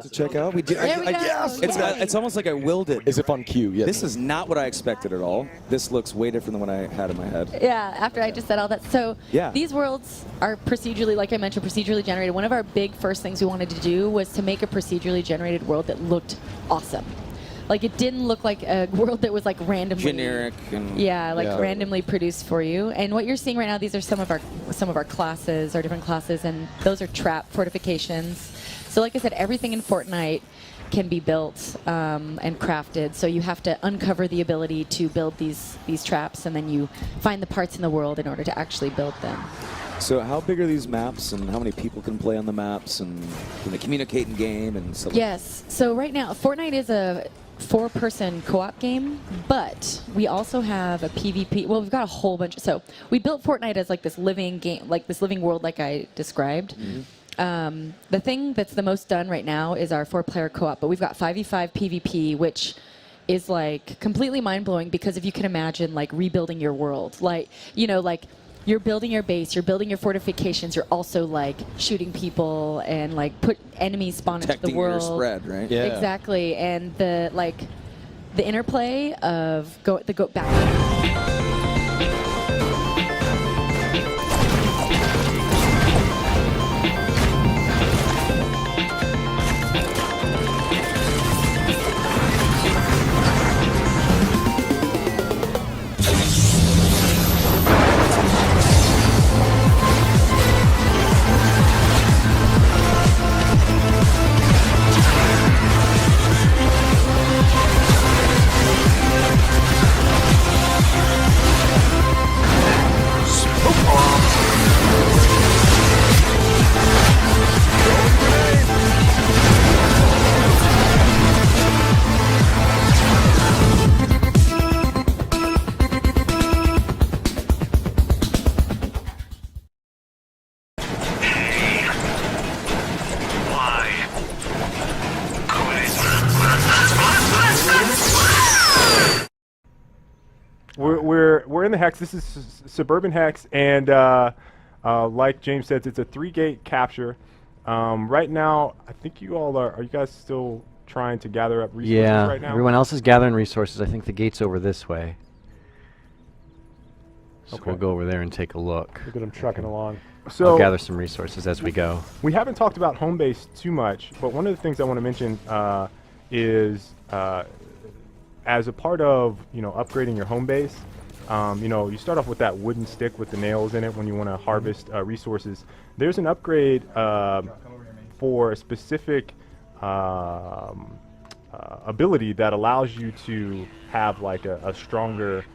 to check out? We did. There we go. Yes. It's almost like I willed it. As if on cue. Yes. This is not what I expected at all. This looks way different than what I had in my head. Yeah, after I just said all that. So Yeah. these worlds are procedurally, like I mentioned, procedurally generated. One of our big first things we wanted to do was to make a procedurally generated world that looked awesome. Like it didn't look like a world that was like randomly Generic and randomly produced for you. And what you're seeing right now, these are some of our classes, our different classes, and those are trap fortifications. So like I said, everything in Fortnite can be built and crafted. So you have to uncover the ability to build these traps, and then you find the parts in the world in order to actually build them. So how big are these maps, and how many people can play on the maps, and can they communicate in game and stuff? Yes. So right now, Fortnite is a 4-person co-op game, but we also have a PvP. Well, we've got a whole bunch. So we built Fortnite as like this living game, like this living world, like I described. Mm-hmm. The thing that's the most done right now is our 4-player co-op, but we've got 5v5 PvP, which is like completely mind-blowing, because if you can imagine like rebuilding your world, like, you know, like you're building your base, you're building your fortifications, you're also like shooting people and like put enemies spawn into the world. Protecting your spread, right? Yeah. Exactly, and the interplay of go back. We're in the Hex. This is Suburban Hex, and like James said, it's a 3-gate capture. Right now, I think you all are you guys still trying to gather up resources right now? Everyone else is gathering resources. I think the gate's over this way. So we'll go over there and take a look. Look at them trucking along. So I'll gather some resources as we go. We haven't talked about home base too much, but one of the things I want to mention is as a part of upgrading your home base, you start off with that wooden stick with the nails in it when you want to harvest resources. There's an upgrade for a specific ability that allows you to have like a stronger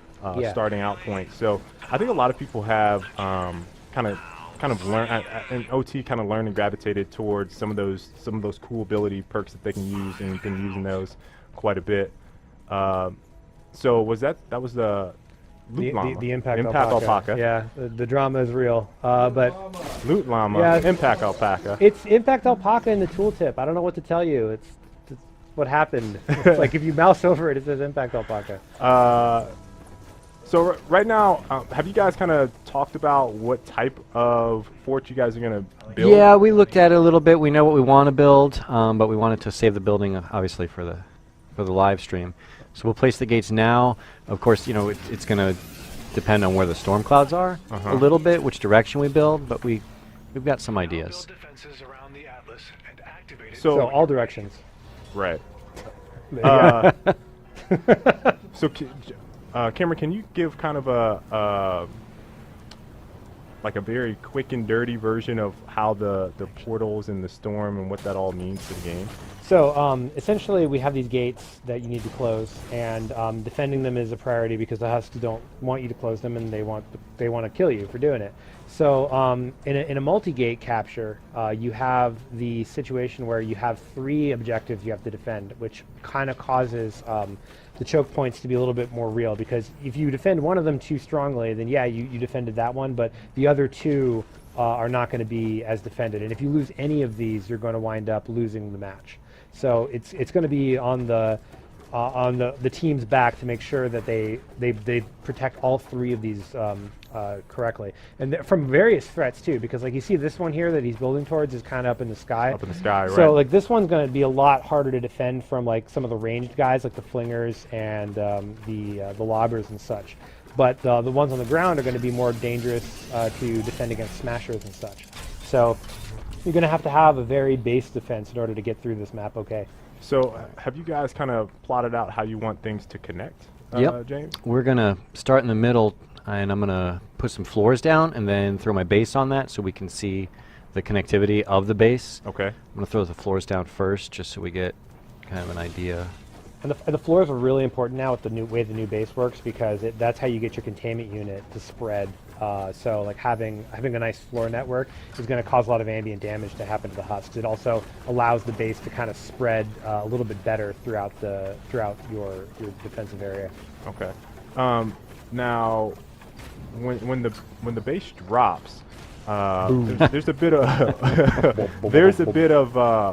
starting out point. So I think a lot of people have kind of learned and OT kind of learned and gravitated towards some of those cool ability perks that they can use, and been using those quite a bit. So was that was the Loot Llama. The Impact Alpaca. Yeah, the drama is real. But Loot Llama, yeah, Impact Alpaca. It's Impact Alpaca in the tooltip. I don't know what to tell you. It's what happened. It's like if you mouse over it, it says Impact Alpaca. So right now, have you guys kind of talked about what type of fort you guys are going to build? Yeah, we looked at it a little bit. We know what we want to build, but we wanted to save the building, obviously, for the live stream. So we'll place the gates now. Of course, it's going to depend on where the storm clouds are a little bit, which direction we build, but we've got some ideas. So all directions. Right. So, Cameron, can you give kind of a very quick and dirty version of how the portals and the storm and what that all means to the game? So essentially, we have these gates that you need to close, and defending them is a priority because the Husks don't want you to close them, and they want to kill you for doing it. So in a multi-gate capture, you have the situation where you have 3 objectives you have to defend, which kind of causes the choke points to be a little bit more real, because if you defend one of them too strongly, then yeah, you defended that one, but the other 2 are not going to be as defended. And if you lose any of these, you're going to wind up losing the match. So it's going to be on the on the team's back to make sure that they protect all three of these correctly, and from various threats too. Because like you see, this one here that he's building towards is kind of up in the sky. Up in the sky, right? So like this one's going to be a lot harder to defend from like some of the ranged guys, like the flingers and the lobbers and such. But the ones on the ground are going to be more dangerous to defend against smashers and such. So you're going to have a very base defense in order to get through this map. Okay. So have you guys kind of plotted out how you want things to connect, James? We're going to start in the middle, and I'm going to put some floors down and then throw my base on that so we can see the connectivity of the base. Okay. I'm going to throw the floors down first just so we get kind of an idea. And the floors are really important now with the new way the new base works, because that's how you get your containment unit to spread. So like having a nice floor network is going to cause a lot of ambient damage to happen to the husks. It also allows the base to kind of spread a little bit better throughout your defensive area. Okay. Now, when the base drops, there's a bit of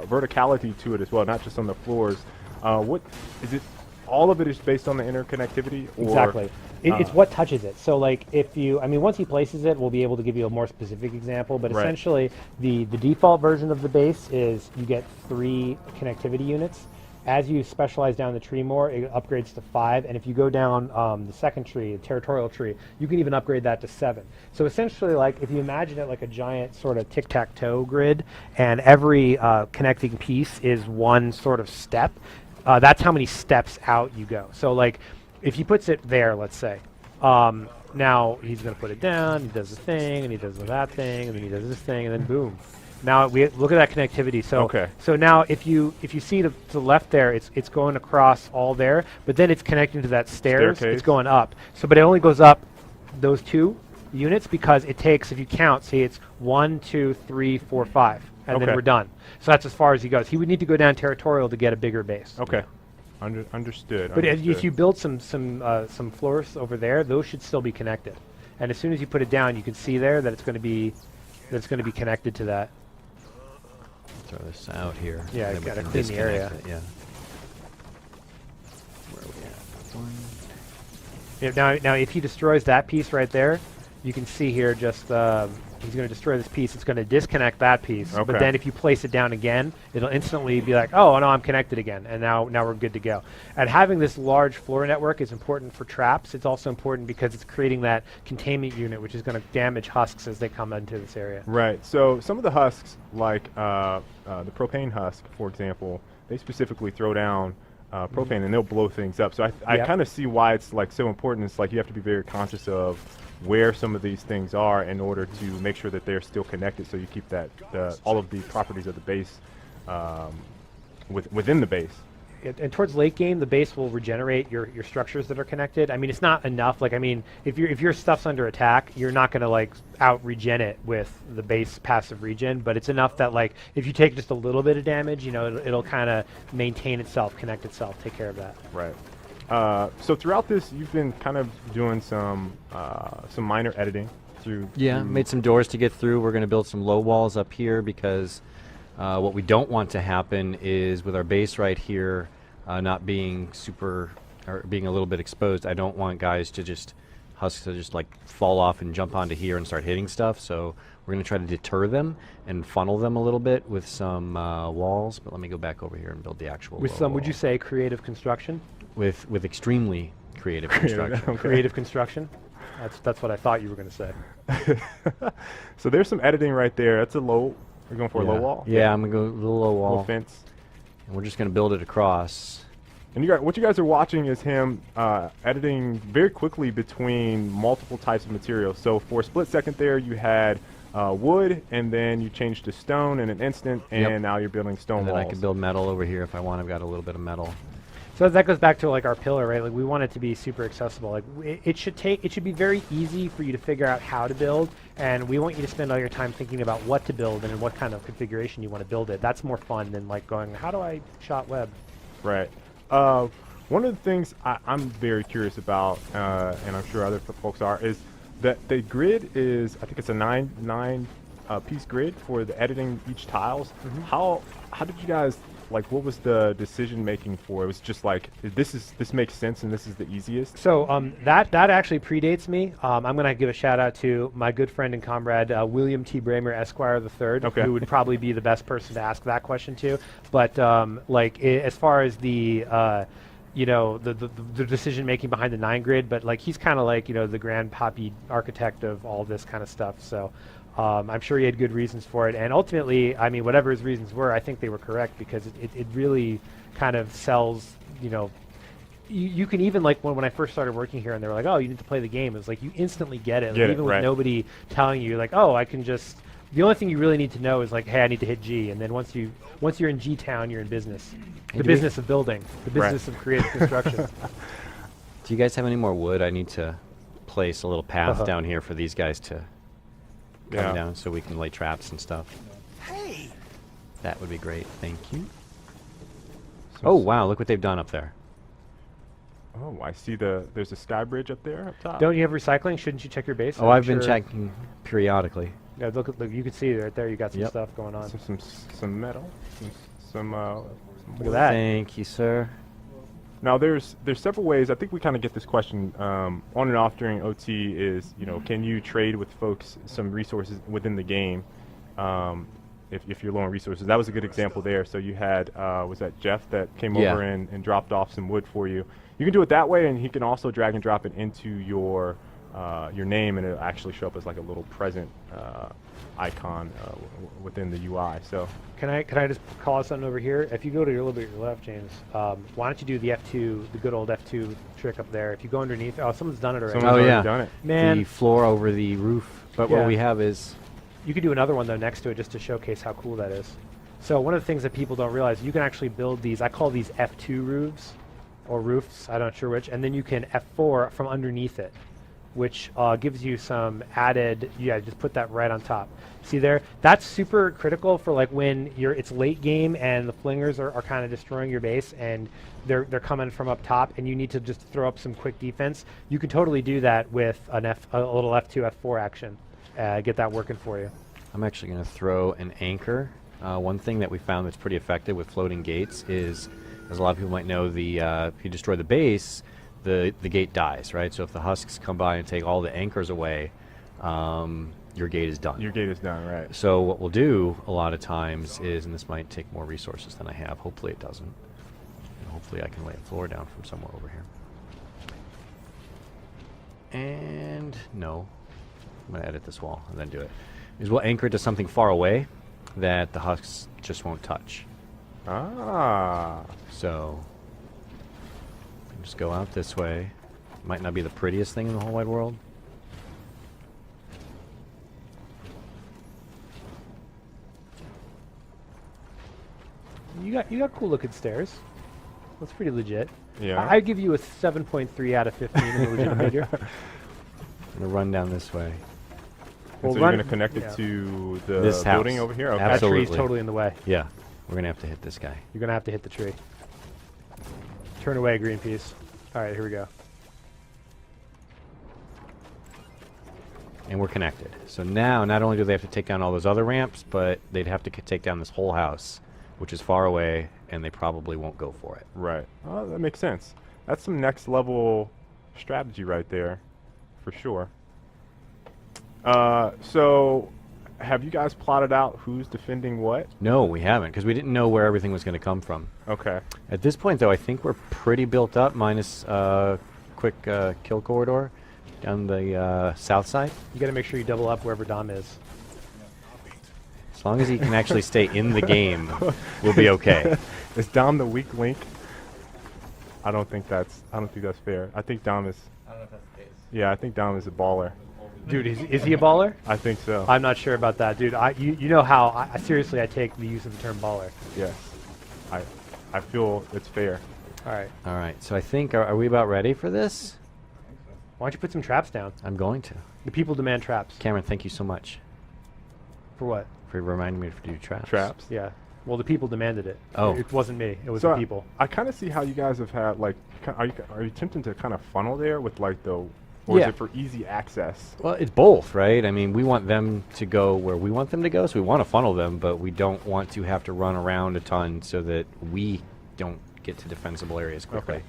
verticality to it as well, not just on the floors. What is it? All of it is based on the interconnectivity? Or, exactly. It's what touches it. So like once he places it, we'll be able to give you a more specific example, but essentially the default version of the base is you get 3 connectivity units. As you specialize down the tree more, it upgrades to 5, and if you go down the second tree, the territorial tree, you can even upgrade that to 7. So essentially, like if you imagine it like a giant sort of tic-tac-toe grid, and every connecting piece is one sort of step, that's how many steps out you go. So like if he puts it there, let's say, now he's going to put it down, he does the thing, and he does that thing, and then he does this thing, and then boom. Now we look at that connectivity. So so now if you see to the left there, it's going across all there, but then it's connecting to that stairs. It's going up. So but it only goes up those 2 units because it takes, if you count, see it's 1, 2, 3, 4, 5, and then we're done. So that's as far as he goes. He would need to go down territorial to get a bigger base. Okay. Understood. But if you build some floors over there, those should still be connected. And as soon as you put it down, you can see there that it's going to be connected to that. Throw this out here. Yeah, you gotta clean the area. Yeah. Where are we at? Now, if he destroys that piece right there, you can see here just he's going to destroy this piece. It's going to disconnect that piece. But then if you place it down again, it'll instantly be like, oh no, I'm connected again, and now we're good to go. And having this large floor network is important for traps. It's also important because it's creating that containment unit, which is going to damage husks as they come into this area. Right. So some of the husks, like the propane husk, for example, they specifically throw down propane and they'll blow things up. So I kind of see why it's like so important. It's like you have to be very conscious of where some of these things are in order to make sure that they're still connected, so you keep that all of the properties of the base within the base. And towards late game, the base will regenerate your structures that are connected. I mean, it's not enough. Like, I mean, if your stuff's under attack, you're not going to like out regen it with the base passive regen. But it's enough that like if you take just a little bit of damage, it'll kind of maintain itself, connect itself, take care of that. Right. So throughout this, you've been kind of doing some minor editing through. Yeah, made some doors to get through. We're going to build some low walls up here because what we don't want to happen is with our base right here not being super or being a little bit exposed. I don't want guys to husks to just like fall off and jump onto here and start hitting stuff. So we're going to try to deter them and funnel them a little bit with some walls. But let me go back over here and build the actual. With some, would you say, creative construction? With extremely creative construction. Creative construction? That's what I thought you were going to say. So there's some editing right there. That's a low. We're going for a low wall? Yeah, I'm going to go a little low wall. Little fence. And we're just going to build it across. And what you guys are watching is him editing very quickly between multiple types of materials. So for a split second there, you had wood, and then you changed to stone in an instant, and now you're building stone walls. And then I can build metal over here if I want. I've got a little bit of metal. So that goes back to like our pillar, right? Like we want it to be super accessible. Like it should be very easy for you to figure out how to build, and we want you to spend all your time thinking about what to build and in what kind of configuration you want to build it. That's more fun than like going, how do I shot web? Right. One of the things I'm very curious about, and I'm sure other folks are, is that the grid is, I think it's a nine piece grid for the editing each tiles. How did you guys Like, what was the decision making for? It was just like, this makes sense and this is the easiest. So that actually predates me. I'm going to give a shout out to my good friend and comrade William T. Bramer, Esquire III, who would probably be the best person to ask that question to. But as far as the the decision making behind the 9 grid, but like he's kind of like the grand papi architect of all this kind of stuff. So I'm sure he had good reasons for it, and ultimately, I mean, whatever his reasons were, I think they were correct because it really kind of sells. You can even like when I first started working here, and they were like, "Oh, you need to play the game." It's like you instantly get it, even with nobody telling you. Like, "Oh, I can just." The only thing you really need to know is like, "Hey, I need to hit G," and then once you're in G town, you're in business. The business of building, the business of creative construction. Do you guys have any more wood? I need to place a little path down here for these guys to come down so we can lay traps and stuff. Hey! That would be great. Thank you. Oh, wow. Look what they've done up there. Oh, I see there's a sky bridge up there up top. Don't you have recycling? Shouldn't you check your base? Oh, I've been checking periodically. Yeah, look, you can see right there. You got some stuff going on. Some metal. Some look at that. Thank you, sir. Now, there's several ways. I think we kind of get this question on and off during OT. Is can you trade with folks some resources within the game? If you're low on resources, that was a good example there. So you had was that Jeff that came over and dropped off some wood for you. You can do it that way, and he can also drag and drop it into your name, and it'll actually show up as like a little present icon within the UI. So can I just call out something over here? If you go to a little bit to your left, James, why don't you do the F2, the good old F2 trick up there? If you go underneath, someone's done it already. Someone's already done it. Man, the floor over the roof. But what we have is you could do another one though next to it just to showcase how cool that is. So one of the things that people don't realize, you can actually build these. I call these F2 roofs or roofs. I'm not sure which, and then you can F4 from underneath it, which gives you some added, just put that right on top. See there? That's super critical for like when it's late game and the flingers are kind of destroying your base and they're coming from up top and you need to just throw up some quick defense. You can totally do that with a little F2, F4 action. Get that working for you. I'm actually going to throw an anchor. One thing that we found that's pretty effective with floating gates is, as a lot of people might know, if you destroy the base, the gate dies, right? So if the husks come by and take all the anchors away, your gate is done. Your gate is done, right. So what we'll do a lot of times is, and this might take more resources than I have, hopefully it doesn't. And hopefully I can lay a floor down from somewhere over here. And no, I'm going to edit this wall and then do it. Is we'll anchor it to something far away that the husks just won't touch. Ah. So just go out this way. Might not be the prettiest thing in the whole wide world. You got cool looking stairs. That's pretty legit. Yeah. I give you a 7.3 out of 15 in the legit figure. I'm gonna run down this way. So you're going to connect it to the this building house. over here? Okay. Absolutely. That tree's totally in the way. Yeah. We're going to have to hit this guy. You're going to have to hit the tree. Turn away, Greenpeace. All right, here we go. And we're connected. So now, not only do they have to take down all those other ramps, but they'd have to take down this whole house, which is far away, and they probably won't go for it. Right. Oh, that makes sense. That's some next level strategy right there, for sure. So, have you guys plotted out who's defending what? No, we haven't, because we didn't know where everything was going to come from. Okay. At this point, though, I think we're pretty built up, minus quick kill corridor down the south side. You got to make sure you double up wherever Dom is. As long as he can actually stay in the game, we'll be okay. Is Dom the weak link? I don't think that's fair. I think Dom is. I don't know if that's the case. Yeah, I think Dom is a baller. Dude, is he a baller? I think so. I'm not sure about that, dude. You know how I seriously I take the use of the term baller. Yes, I feel it's fair. All right. All right. So I think are we about ready for this? Why don't you put some traps down? I'm going to. The people demand traps. Cameron, thank you so much. For what? For reminding me to do traps. Traps? Yeah. Well, the people demanded it. Oh. It wasn't me. It was So the people. I kind of see how you guys have had like. Are you attempting to kind of funnel there with like the or Yeah. is it for easy access? Well, it's both, right? I mean, we want them to go where we want them to go, so we want to funnel them, but we don't want to have to run around a ton so that we don't get to defensible areas quickly.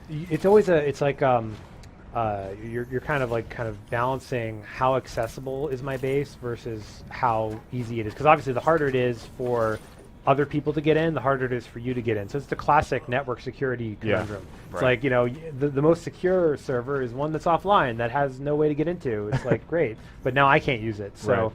It's always it's like you're kind of balancing how accessible is my base versus how easy it is, because obviously the harder it is for other people to get in, the harder it is for you to get in. So it's the classic network security conundrum. It's like, you know, the most secure server is one that's offline that has no way to get into. It's like, great, but now I can't use it. So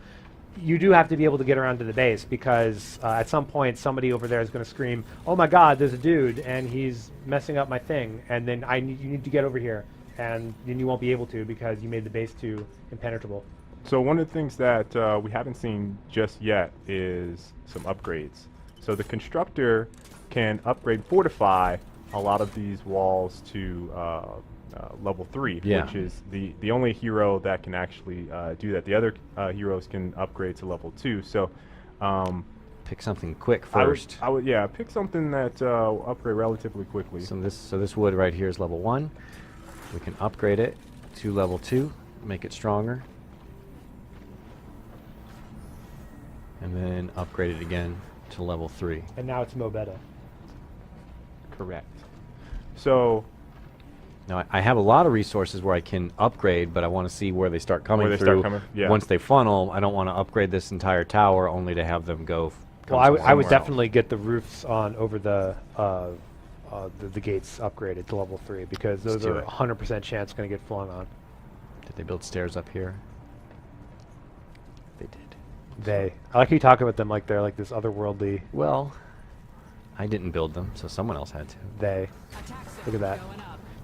you do have to be able to get around to the base, because at some point somebody over there is going to scream, "Oh my God, there's a dude and he's messing up my thing," and then you need to get over here, and then you won't be able to because you made the base too impenetrable. So one of the things that we haven't seen just yet is some upgrades. So the constructor can upgrade, fortify a lot of these walls to level 3, which is the only hero that can actually do that. The other heroes can upgrade to level 2. So pick something quick first. I would pick something that will upgrade relatively quickly. So this wood right here is level 1. We can upgrade it to level 2, make it stronger, and then upgrade it again to level 3. And now it's Mobetta. Correct. So now I have a lot of resources where I can upgrade, but I want to see where they start coming through. Yeah. Once they funnel, I don't want to upgrade this entire tower only to have them go. Well, I would definitely get the roofs on over the gates upgraded to level 3, because those are 100% chance going to get flung on. Did they build stairs up here? They did. I like how you talk about them like they're like this otherworldly. Well, I didn't build them, so someone else had to. Look at that.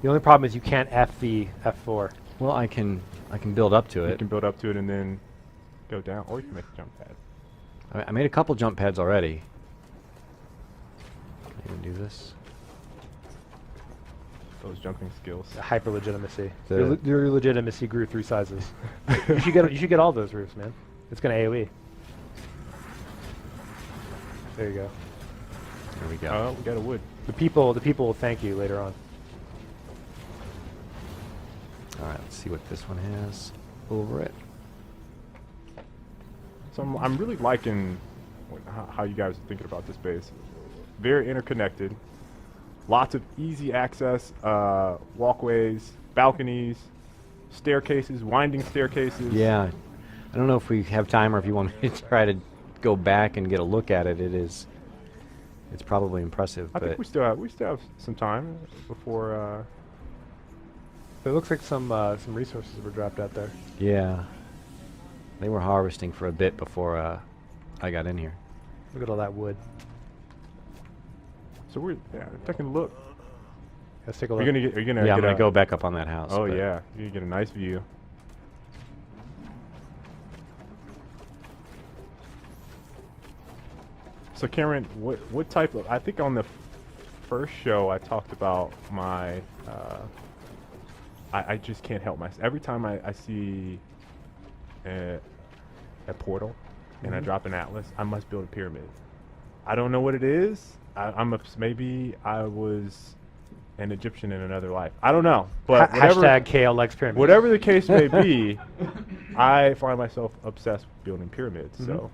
The only problem is you can't F4. Well, I can build up to it. You can build up to it and then go down, or you can make a jump pad. I made a couple jump pads already. Can I even do this? Those jumping skills. Hyper legitimacy. Your legitimacy grew 3 sizes. you should get all those roofs, man. It's gonna AOE. There you go. There we go. Oh, we got a wood. The people will thank you later on. All right, let's see what this one has over it. So I'm really liking how you guys are thinking about this base. Very interconnected. Lots of easy access, walkways, balconies, staircases, winding staircases. Yeah. I don't know if we have time or if you want me to try to go back and get a look at it. It's probably impressive. I think we still have some time before. It looks like some resources were dropped out there. Yeah. They were harvesting for a bit before I got in here. Look at all that wood. So we're taking a look. Let's take a look. I'm gonna go back up on that house. Oh yeah, you get a nice view. So Cameron, what type of? I think on the first show I talked about my. I just can't help myself. Every time I see a portal and I drop an atlas, I must build a pyramid. I don't know what it is. Maybe I was an Egyptian in another life. I don't know. But hashtag KL likes pyramids. Whatever the case may be, I find myself obsessed with building pyramids. So,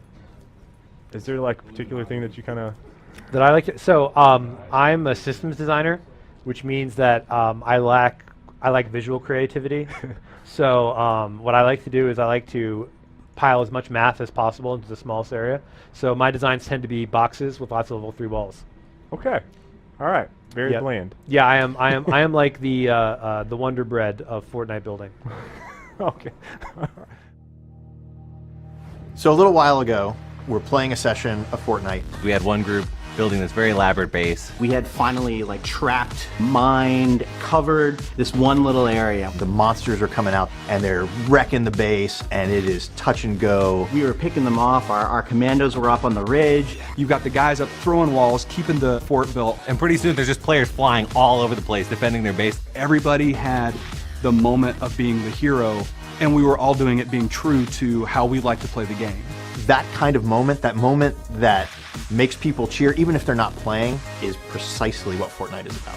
is there like a particular thing that you kind of that I like to? So, I'm a systems designer, which means that I like visual creativity. So, what I like to do is I like to pile as much math as possible into the smallest area. So my designs tend to be boxes with lots of level 3 walls. Okay. All right. Very bland. Yeah, I am like the Wonder Bread of Fortnite building. Okay. So a little while ago, we're playing a session of Fortnite. We had one group building this very elaborate base. We had finally like trapped, mined, covered this one little area. The monsters are coming out and they're wrecking the base and it is touch and go. We were picking them off. Our commandos were up on the ridge. You've got the guys up throwing walls, keeping the fort built. And pretty soon there's just players flying all over the place defending their base. Everybody had the moment of being the hero, and we were all doing it being true to how we like to play the game. That kind of moment, that moment that makes people cheer, even if they're not playing, is precisely what Fortnite is about.